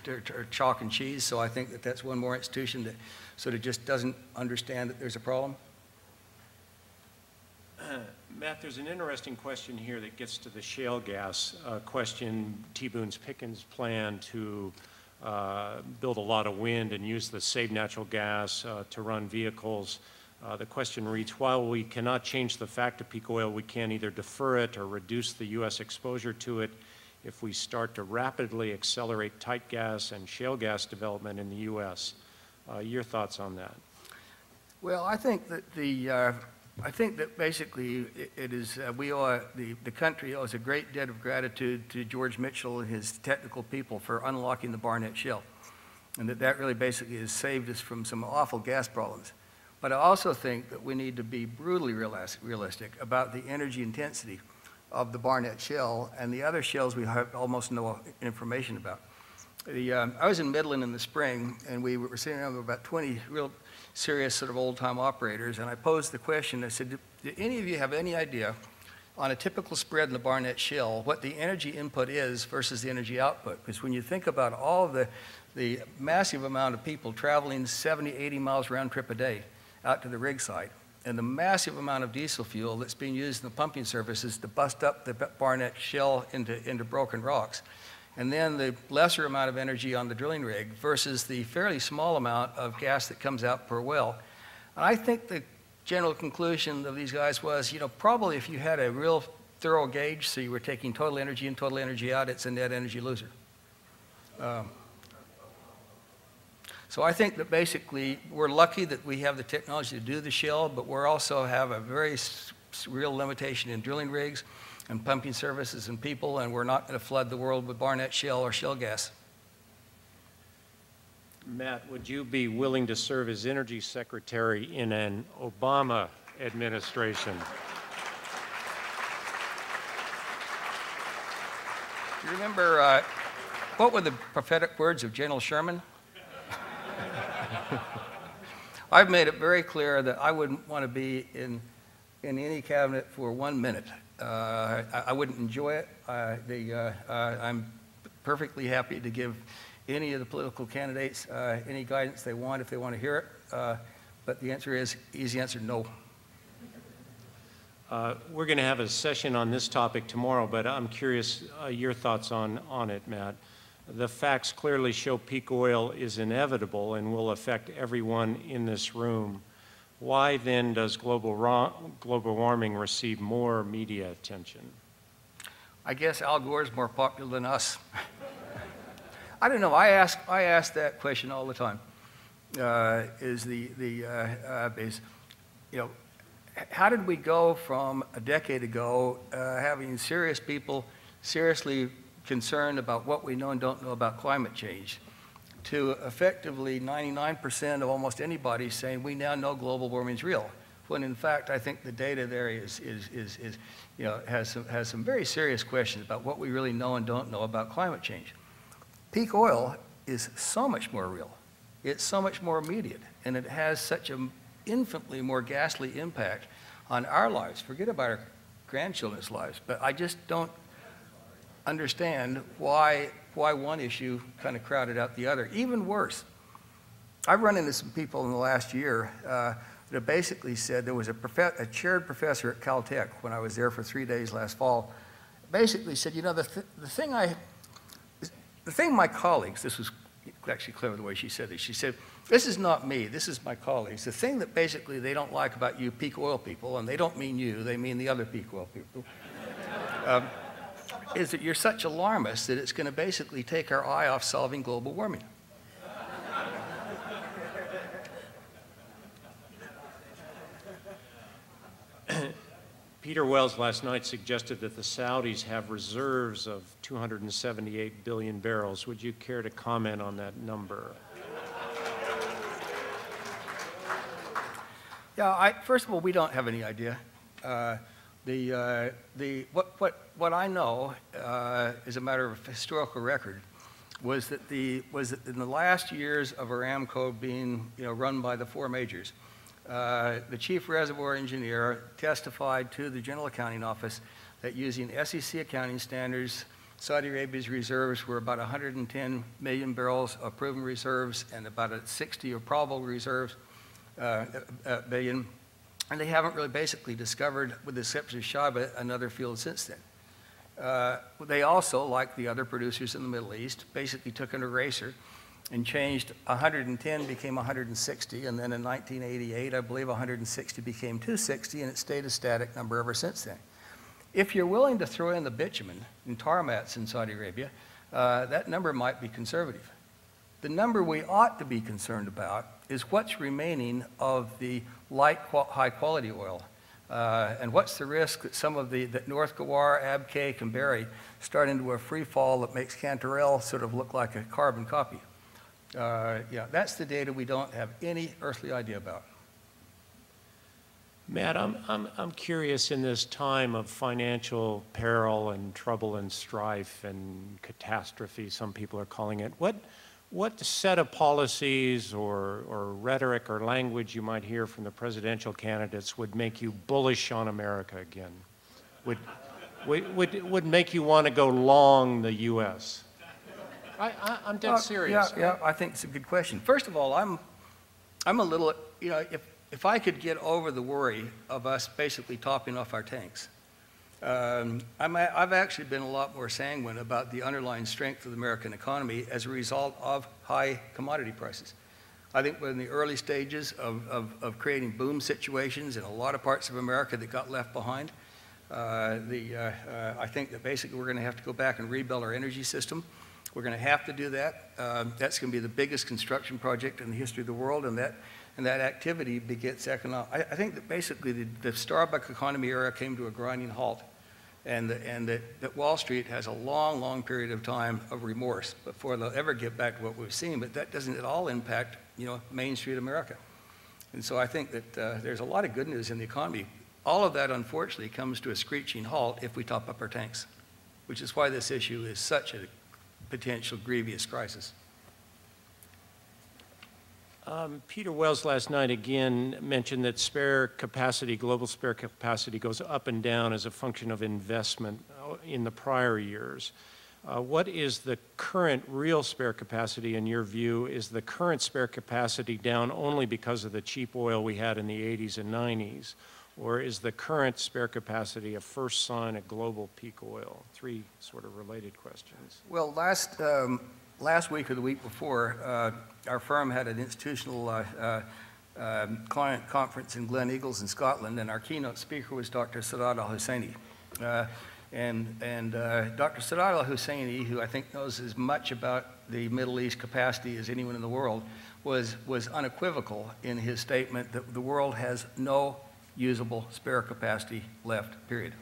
D: chalk and cheese, so I think that that's one more institution that sort of just doesn't understand that there's a problem.
A: Matt, there's an interesting question here that gets to the shale gas question, T. Boone's Pickens' plan to build a lot of wind and use the saved natural gas to run vehicles. The question reads, while we cannot change the fact of peak oil, we can either defer it or reduce the U.S. exposure to it if we start to rapidly accelerate tight gas and shale gas development in the U.S. Your thoughts on that?
D: Well, I think that basically it is, we owe, the country owes a great debt of gratitude to George Mitchell and his technical people for unlocking the Barnett Shale. And that really basically has saved us from some awful gas problems. But I also think that we need to be brutally realistic about the energy intensity of the Barnett Shale and the other shales we have almost no information about. I was in Midland in the spring, and we were sitting around with about 20 real serious sort of old-time operators, and I posed the question, I said, do any of you have any idea on a typical spread in the Barnett Shale what the energy input is versus the energy output? Because when you think about all of the massive amount of people traveling 70, 80 miles round trip a day out to the rig site, and the massive amount of diesel fuel that's being used in the pumping services to bust up the Barnett Shale into broken rocks, and then the lesser amount of energy on the drilling rig versus the fairly small amount of gas that comes out per well. And I think the general conclusion of these guys was, you know, probably if you had a real thorough gauge, so you were taking total energy in, total energy out, it's a net energy loser. So I think that basically we're lucky that we have the technology to do the shale, but we also have a very real limitation in drilling rigs and pumping services and people, and we're not going to flood the world with Barnett Shale or shale gas.
A: Matt, would you be willing to serve as Energy Secretary in an Obama administration?
D: Do you remember, what were the prophetic words of General Sherman? I've made it very clear that I wouldn't want to be in any cabinet for 1 minute. I wouldn't enjoy it. I'm perfectly happy to give any of the political candidates any guidance they want if they want to hear it. But the answer is, easy answer, no.
A: We're going to have a session on this topic tomorrow, but I'm curious your thoughts on it, Matt. The facts clearly show peak oil is inevitable and will affect everyone in this room. Why then does global warming receive more media attention?
D: I guess Al Gore is more popular than us. I don't know. I ask that question all the time. How did we go from a decade ago having serious people seriously concerned about what we know and don't know about climate change to effectively 99% of almost anybody saying we now know global warming is real, when in fact I think the data there has some very serious questions about what we really know and don't know about climate change. Peak oil is so much more real. It's so much more immediate, and it has such an infinitely more ghastly impact on our lives. Forget about our grandchildren's lives, but I just don't understand why one issue kind of crowded out the other. Even worse, I've run into some people in the last year that have basically said, there was a chaired professor at Caltech when I was there for 3 days last fall, basically said, you know, the thing my colleagues, this was actually clever the way she said this, she said, This is not me, this is my colleagues. The thing that basically they don't like about you peak oil people, and they don't mean you, they mean the other peak oil people, is that you're such alarmists that it's going to basically take our eye off solving global warming.
A: Peter Wells last night suggested that the Saudis have reserves of 278 billion barrels. Would you care to comment on that number?
D: Yeah, first of all, we don't have any idea. What I know, as a matter of historical record, was that in the last years of Aramco being run by the four majors, the chief reservoir engineer testified to the General Accounting Office that using SEC accounting standards, Saudi Arabia's reserves were about 110 million barrels of proven reserves and about 60 of probable reserves billion. And they haven't really basically discovered, with the exception of Shaiba, another field since then. They also, like the other producers in the Middle East, basically took an eraser and changed 110 became 160, and then in 1988, I believe 160 became 260, and it stayed a static number ever since then. If you're willing to throw in the bitumen and tar mats in Saudi Arabia, that number might be conservative. The number we ought to be concerned about is what's remaining of the high quality oil. And what's the risk that some of that North Gawar, Abqaiq, and Berry start into a free fall that makes Cantarell sort of look like a carbon copy? Yeah, that's the data we don't have any earthly idea about.
A: Matt, I'm curious, in this time of financial peril and trouble and strife and catastrophe, some people are calling it, what set of policies or rhetoric or language you might hear from the presidential candidates would make you bullish on America again? Would make you want to go long the U.S.? I'm dead serious.
D: Yeah, I think it's a good question. First of all, I'm a little, if I could get over the worry of us basically topping off our tanks, I've actually been a lot more sanguine about the underlying strength of the American economy as a result of high commodity prices. I think we're in the early stages of creating boom situations in a lot of parts of America that got left behind. I think that basically we're going to have to go back and rebuild our energy system. We're going to have to do that. That's going to be the biggest construction project in the history of the world, and that activity begets economic. I think that basically the Starbucks economy era came to a grinding halt, and that Wall Street has a long, long period of time of remorse before they'll ever get back to what we've seen. But that doesn't at all impact, Main Street America. And so I think that there's a lot of good news in the economy. All of that, unfortunately, comes to a screeching halt if we top up our tanks, which is why this issue is such a potential grievous crisis.
A: Peter Wells last night again mentioned that global spare capacity goes up and down as a function of investment in the prior years. What is the current real spare capacity in your view? Is the current spare capacity down only because of the cheap oil we had in the 80s and 90s? Or is the current spare capacity a first sign of global peak oil? Three sort of related questions.
D: Well, last week or the week before, our firm had an institutional client conference in Glen Eagles in Scotland, and our keynote speaker was Dr. Sadat Al-Husseini. Dr. Sadat Al-Husseini, who I think knows as much about the Middle East capacity as anyone in the world, was unequivocal in his statement that the world has no usable spare capacity left, period.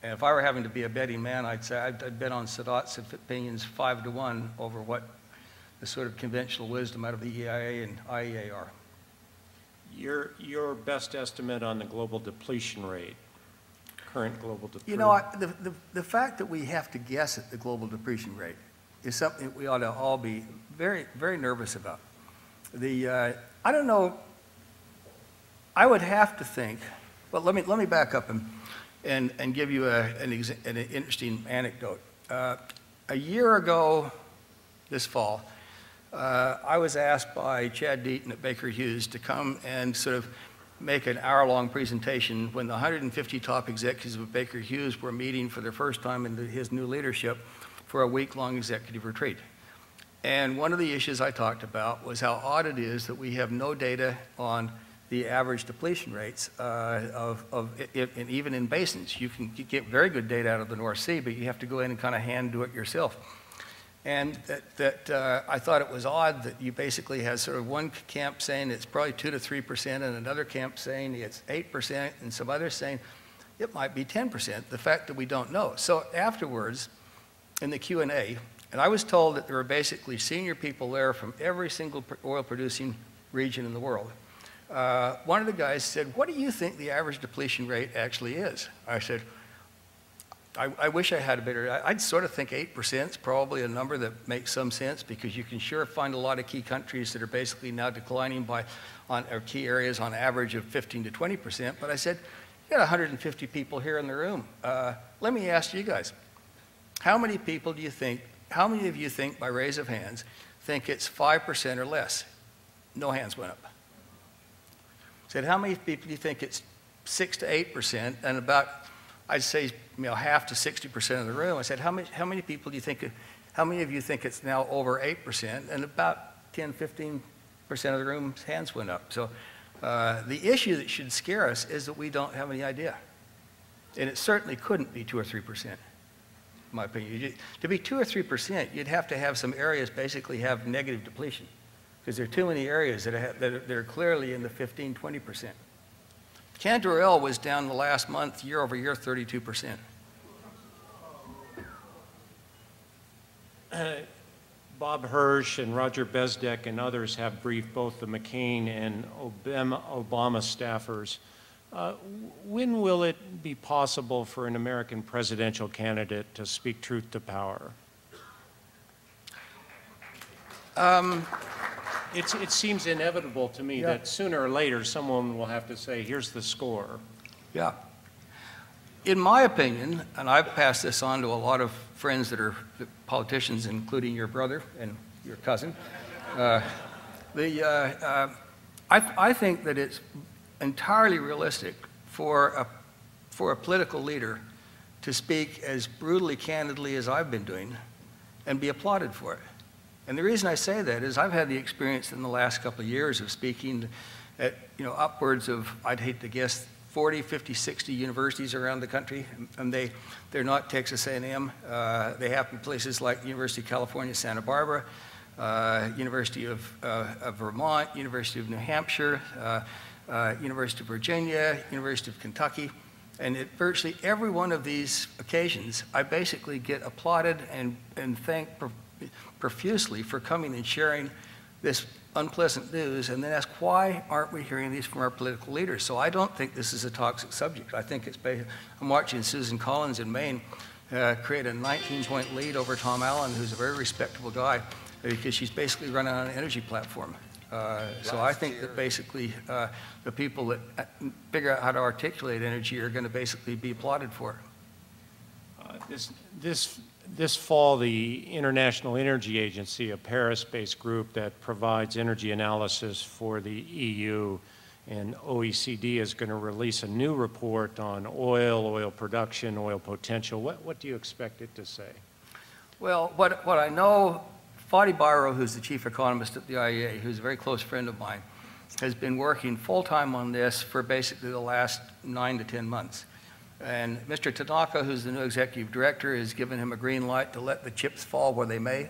D: And if I were having to be a betting man, I'd say I'd bet on Sadat's opinions 5-1 over what the sort of conventional wisdom out of the EIA and IEA are.
A: Your best estimate on the global depletion rate, current global depletion?
D: The fact that we have to guess at the global depletion rate is something we ought to all be very, very nervous about. I don't know, I would have to think, well, let me back up and give you an interesting anecdote. A year ago this fall, I was asked by Chad Deaton at Baker Hughes to come and sort of make an hour-long presentation when the 150 top executives of Baker Hughes were meeting for the first time in his new leadership for a week-long executive retreat. And one of the issues I talked about was how odd it is that we have no data on the average depletion rates and even in basins. You get very good data out of the North Sea, but you have to go in and kind of hand do it yourself. And I thought it was odd that you basically had sort of one camp saying it's probably 2 to 3%, and another camp saying it's 8%, and some others saying it might be 10%, the fact that we don't know. So afterwards, in the Q&A, and I was told that there were basically senior people there from every single oil-producing region in the world. One of the guys said, "What do you think the average depletion rate actually is?" I said, I wish I had a better, I'd sort of think 8% is probably a number that makes some sense, because you can sure find a lot of key countries that are basically now declining or key areas on average of 15 to 20%. But I said, you got 150 people here in the room. Let me ask you guys, how many of you think, by raise of hands, think it's 5% or less? No hands went up. Said, how many people do you think it's 6 to 8%? And about, I'd say, half to 60% of the room. I said, how many people do you think, how many of you think it's now over 8%? And about 10, 15% of the room's hands went up. So the issue that should scare us is that we don't have any idea. And it certainly couldn't be 2 or 3%, in my opinion. To be 2 or 3%, you'd have to have some areas basically have negative depletion, because there are too many areas that are clearly in the 15, 20%. Cantor was down the last month, year over year, 32%.
A: Bob Hirsch and Roger Bezdek and others have briefed both the McCain and Obama staffers. When will it be possible for an American presidential candidate to speak truth to power? It seems inevitable to me that sooner or later someone will have to say, here's the score.
D: Yeah. In my opinion, and I've passed this on to a lot of friends that are politicians, including your brother and your cousin, I think that it's entirely realistic for a political leader to speak as brutally candidly as I've been doing and be applauded for it. And the reason I say that is I've had the experience in the last couple of years of speaking at upwards of, I'd hate to guess, 40, 50, 60 universities around the country, and they're not Texas A&M. They happen places like University of California, Santa Barbara, University of Vermont, University of New Hampshire, University of Virginia, University of Kentucky. And at virtually every one of these occasions, I basically get applauded and thanked profusely for coming and sharing this unpleasant news, and then ask, why aren't we hearing these from our political leaders? So I don't think this is a toxic subject. I think it's I'm watching Susan Collins in Maine create a 19-point lead over Tom Allen, who's a very respectable guy, because she's basically running on an energy platform. So I think that basically the people that figure out how to articulate energy are going to basically be applauded for it.
A: This fall, the International Energy Agency, a Paris-based group that provides energy analysis for the EU and OECD, is going to release a new report on oil production, oil potential. What do you expect it to say?
D: Well, what I know, Fadi Bairo, who's the chief economist at the IEA, who's a very close friend of mine, has been working full-time on this for basically the last 9 to 10 months. And Mr. Tanaka, who's the new executive director, has given him a green light to let the chips fall where they may.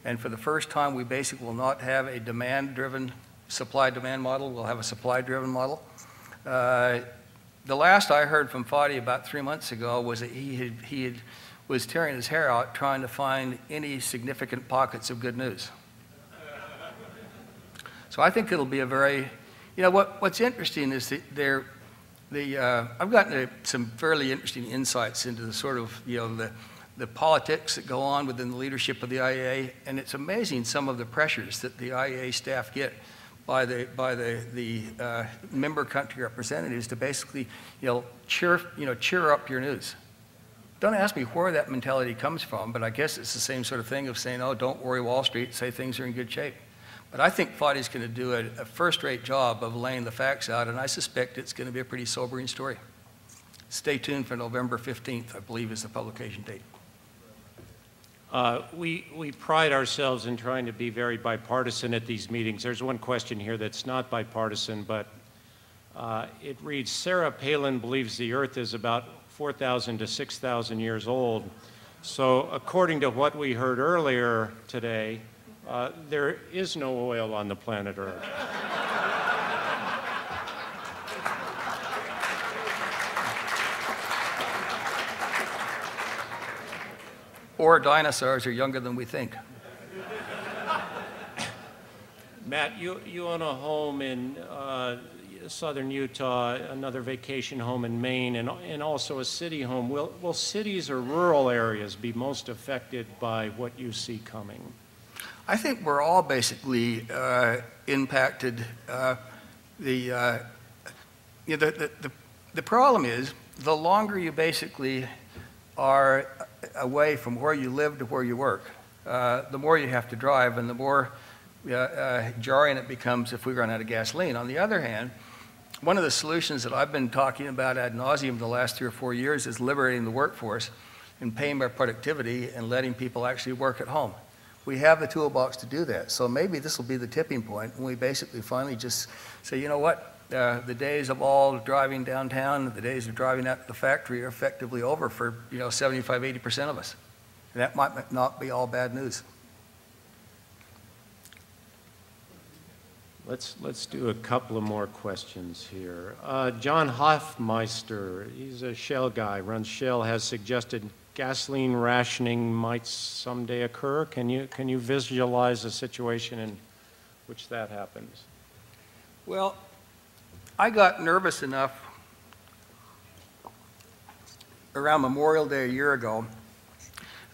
D: And for the first time, we basically will not have a demand-driven supply-demand model. We'll have a supply-driven model. The last I heard from Fadi about 3 months ago was that he was tearing his hair out trying to find any significant pockets of good news. So I think it'll be a very, what's interesting is that I've gotten some fairly interesting insights into the sort of, the politics that go on within the leadership of the IEA, and it's amazing some of the pressures that the IEA staff get by the member country representatives to basically, cheer up your news. Don't ask me where that mentality comes from, but I guess it's the same sort of thing of saying, oh, don't worry Wall Street, say things are in good shape. But I think Fadi's going to do a first-rate job of laying the facts out, and I suspect it's going to be a pretty sobering story. Stay tuned for November 15th, I believe, is the publication date.
A: We pride ourselves in trying to be very bipartisan at these meetings. There's one question here that's not bipartisan, but it reads, Sarah Palin believes the Earth is about 4,000 to 6,000 years old. So according to what we heard earlier today, there is no oil on the planet Earth.
D: Or dinosaurs are younger than we think.
A: Matt, you own a home in southern Utah, another vacation home in Maine, and also a city home. Will cities or rural areas be most affected by what you see coming?
D: I think we're all basically impacted. The problem is, the longer you basically are away from where you live to where you work, the more you have to drive, and the more jarring it becomes if we run out of gasoline. On the other hand, one of the solutions that I've been talking about ad nauseum the last 3 or 4 years is liberating the workforce and paying by productivity and letting people actually work at home. We have the toolbox to do that. So maybe this will be the tipping point when we basically finally just say, you know what, the days of all driving downtown, the days of driving out to the factory are effectively over for 75, 80% of us. And that might not be all bad news.
A: Let's do a couple of more questions here. John Hoffmeister, he's a Shell guy, runs Shell, has suggested gasoline rationing might someday occur. Can you visualize a situation in which that happens?
D: Well, I got nervous enough around Memorial Day a year ago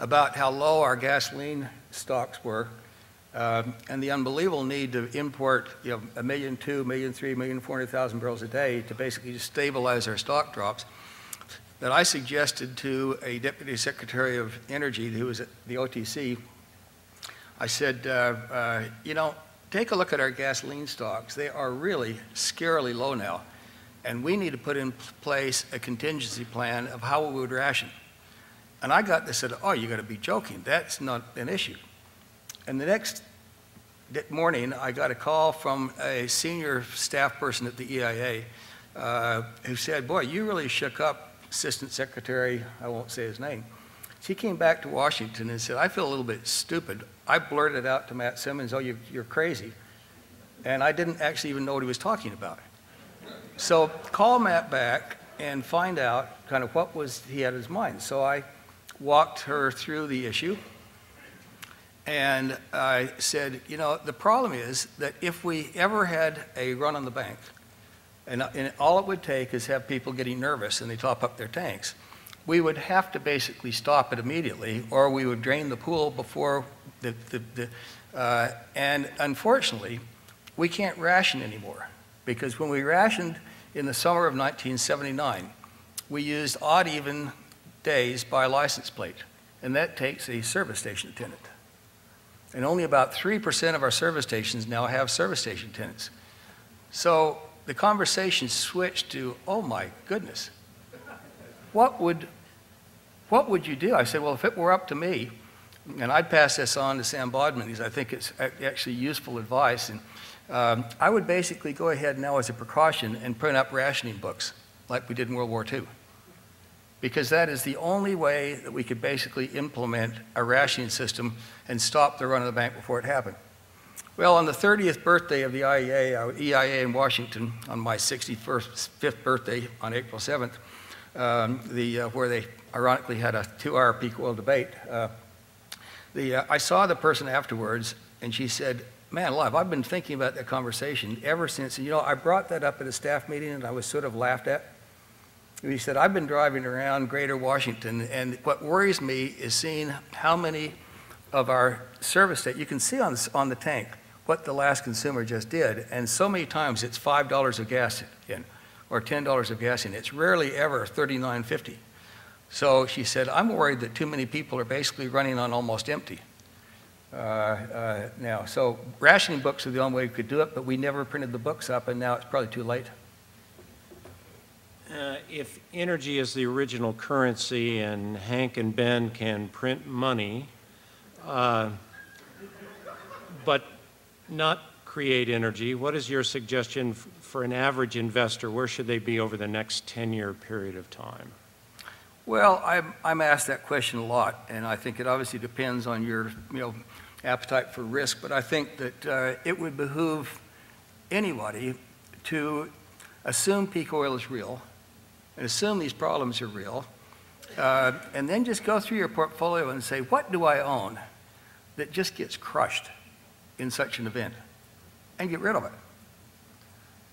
D: about how low our gasoline stocks were. And the unbelievable need to import 1.2 million, 1.3 million, 1,400,000 barrels a day to basically just stabilize our stock drops, that I suggested to a Deputy Secretary of Energy who was at the OTC. I said, take a look at our gasoline stocks. They are really scarily low now, and we need to put in place a contingency plan of how we would ration. And I got this, said, oh, you got to be joking. That's not an issue. And the next morning, I got a call from a senior staff person at the EIA who said, boy, you really shook up Assistant Secretary, I won't say his name. She came back to Washington and said, I feel a little bit stupid. I blurted out to Matt Simmons, oh, you're crazy. And I didn't actually even know what he was talking about. So call Matt back and find out kind of what was he had in his mind. So I walked her through the issue. And I said, the problem is that if we ever had a run on the bank, and all it would take is have people getting nervous and they top up their tanks, we would have to basically stop it immediately, or we would drain the pool before and unfortunately, we can't ration anymore. Because when we rationed in the summer of 1979, we used odd-even days by license plate, and that takes a service station attendant. And only about 3% of our service stations now have service station attendants. So the conversation switched to, oh my goodness, what would you do? I said, well, if it were up to me, and I'd pass this on to Sam Bodman, because I think it's actually useful advice, and I would basically go ahead now as a precaution and print up rationing books like we did in World War II. Because that is the only way that we could basically implement a rationing system and stop the run of the bank before it happened. Well, on the 30th birthday of the EIA in Washington, on my 65th birthday on April 7th, where they ironically had a 2-hour peak oil debate, I saw the person afterwards, and she said, man alive, I've been thinking about that conversation ever since. And I brought that up at a staff meeting, and I was sort of laughed at. He said, I've been driving around greater Washington, and what worries me is seeing how many of our service stations, you can see on the tank what the last consumer just did, and so many times it's $5 of gas in, or $10 of gas in. It's rarely ever $39.50. So she said, I'm worried that too many people are basically running on almost empty now. So rationing books are the only way we could do it, but we never printed the books up, and now it's probably too late.
A: If energy is the original currency and Hank and Ben can print money, but not create energy. What is your suggestion for an average investor? Where should they be over the next 10-year period of time?
D: Well, I'm asked that question a lot, and I think it obviously depends on your appetite for risk, but I think that it would behoove anybody to assume peak oil is real and assume these problems are real, and then just go through your portfolio and say, what do I own that just gets crushed in such an event, and get rid of it.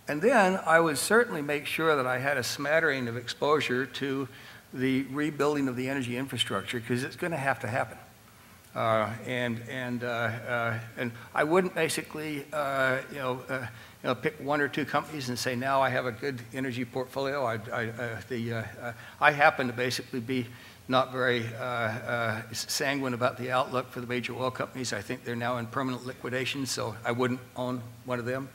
D: And then I would certainly make sure that I had a smattering of exposure to the rebuilding of the energy infrastructure, because it's going to happen. And I wouldn't basically, pick one or two companies and say, now I have a good energy portfolio. I happen to basically be not very sanguine about the outlook for the major oil companies. I think they're now in permanent liquidation, so I wouldn't own one of them.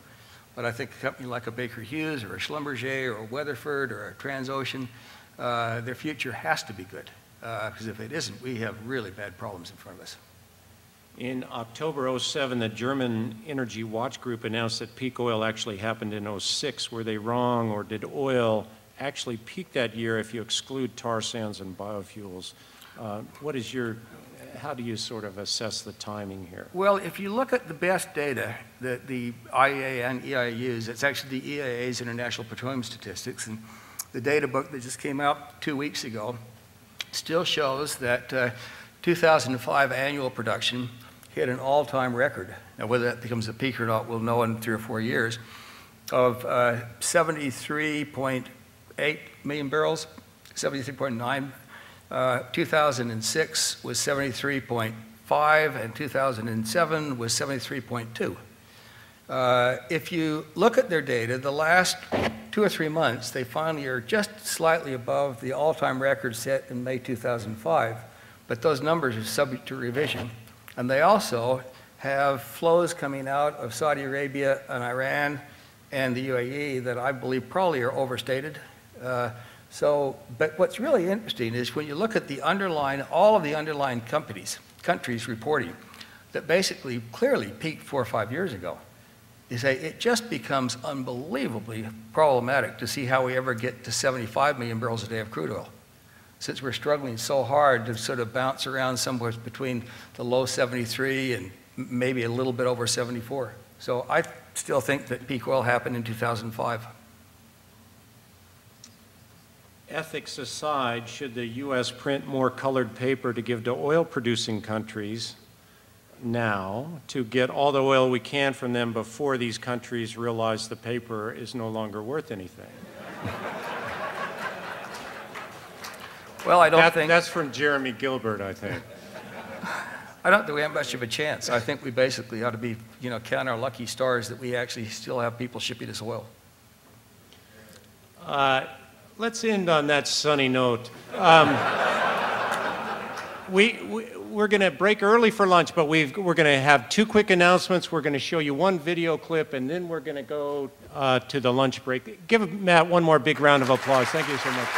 D: But I think a company like a Baker Hughes or a Schlumberger or a Weatherford or a Transocean, their future has to be good, because if it isn't, we have really bad problems in front of us.
A: In October '07, the German Energy Watch Group announced that peak oil actually happened in '06. Were they wrong, or did oil actually peak that year if you exclude tar sands and biofuels? How do you sort of assess the timing here?
D: Well, if you look at the best data that the IEA and EIA use, it's actually the EIA's International Petroleum Statistics, and the data book that just came out 2 weeks ago still shows that 2005 annual production hit an all-time record. Now, whether that becomes a peak or not, we'll know in 3 or 4 years, of 73.8 million barrels, 73.9. 2006 was 73.5, and 2007 was 73.2. If you look at their data, the last 2 or 3 months, they finally are just slightly above the all-time record set in May 2005, but those numbers are subject to revision. And they also have flows coming out of Saudi Arabia and Iran and the UAE that I believe probably are overstated. But what's really interesting is when you look at the all of the underlying countries reporting that basically clearly peaked 4 or 5 years ago, you say it just becomes unbelievably problematic to see how we ever get to 75 million barrels a day of crude oil, since we're struggling so hard to sort of bounce around somewhere between the low 73 and maybe a little bit over 74. So I still think that peak oil happened in 2005.
A: Ethics aside, should the U.S. print more colored paper to give to oil-producing countries now to get all the oil we can from them before these countries realize the paper is no longer worth anything?
D: Well, I don't think...
A: That's from Jeremy Gilbert, I think.
D: I don't think we have much of a chance. I think we basically ought to be, count our lucky stars that we actually still have people shipping us oil.
A: Let's end on that sunny note. We're going to break early for lunch, but we're going to have 2 quick announcements. We're going to show you 1 video clip, and then we're going to go to the lunch break. Give Matt one more big round of applause. Thank you so much.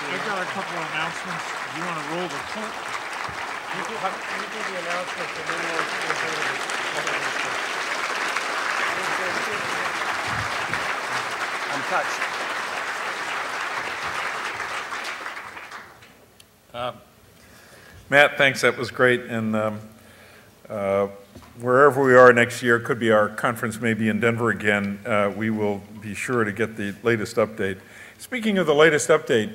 C: I've got a couple of announcements. Do you want to roll the clip?
A: You do the announcements, and then we'll go to
D: I'm touched.
F: Matt, thanks. That was great. And wherever we are next year, could be our conference maybe in Denver again, we will be sure to get the latest update. Speaking of the latest update,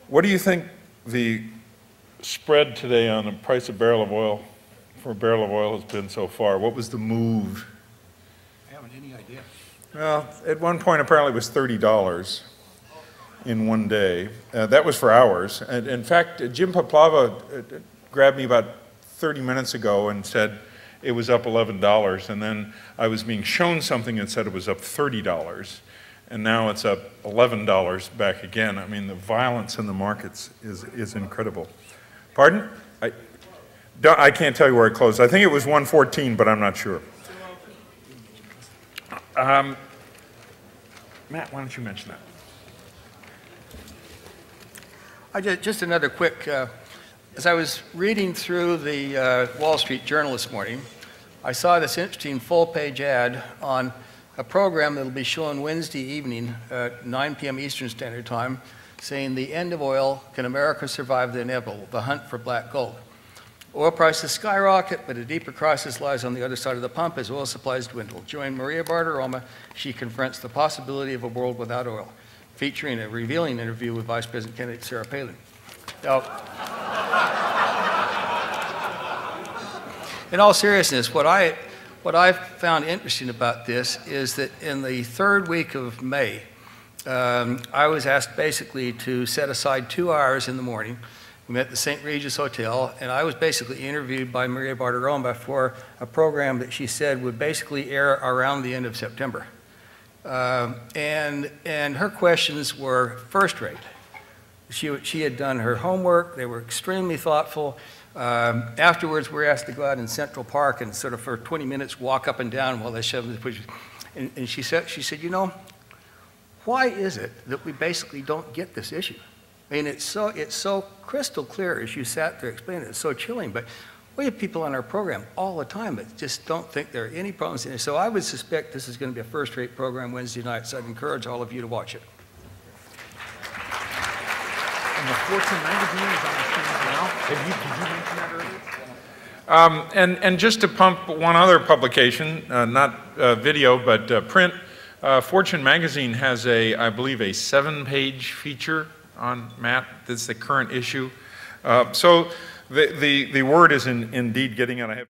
F: what do you think the spread today on the price of barrel of oil for a barrel of oil has been so far? What was the move?
D: I haven't any idea.
F: Well, at one point apparently it was $30 in one day. That was for hours. And in fact, Jim Paplava grabbed me about 30 minutes ago and said it was up $11. And then I was being shown something that said it was up $30. And now it's up $11 back again. I mean, the violence in the markets is incredible. Pardon? I can't tell you where it closed. I think it was 114, but I'm not sure. Matt, why don't you mention that?
D: Just another quick, as I was reading through the Wall Street Journal this morning, I saw this interesting full-page ad on a program that will be shown Wednesday evening at 9 p.m. Eastern Standard Time, saying the end of oil, can America survive the inevitable, the hunt for black gold. Oil prices skyrocket, but a deeper crisis lies on the other side of the pump as oil supplies dwindle. Join Maria Bartiromo. She confronts the possibility of a world without oil, featuring a revealing interview with Vice President candidate Sarah Palin. Now, in all seriousness, what I found interesting about this is that in the third week of May, I was asked basically to set aside 2 hours in the morning. We met at the St. Regis Hotel, and I was basically interviewed by Maria Bartiromo for a program that she said would basically air around the end of September. And her questions were first rate. She had done her homework. They were extremely thoughtful. Afterwards, we were asked to go out in Central Park and sort of for 20 minutes walk up and down while they shoved the pushes. And she said, you know, why is it that we basically don't get this issue? I mean, it's so crystal clear as you sat there explaining it. It's so chilling. But we have people on our program all the time that just don't think there are any problems in it. So I would suspect this is going to be a first-rate program Wednesday night. So I'd encourage all of you to watch it.
C: And the Fortune magazine is on the screen now. Did you mention that earlier?
F: And just to pump one other publication, not video, but print, Fortune magazine has I believe, a 7-page feature on Matt. That's the current issue. So the word is indeed getting out.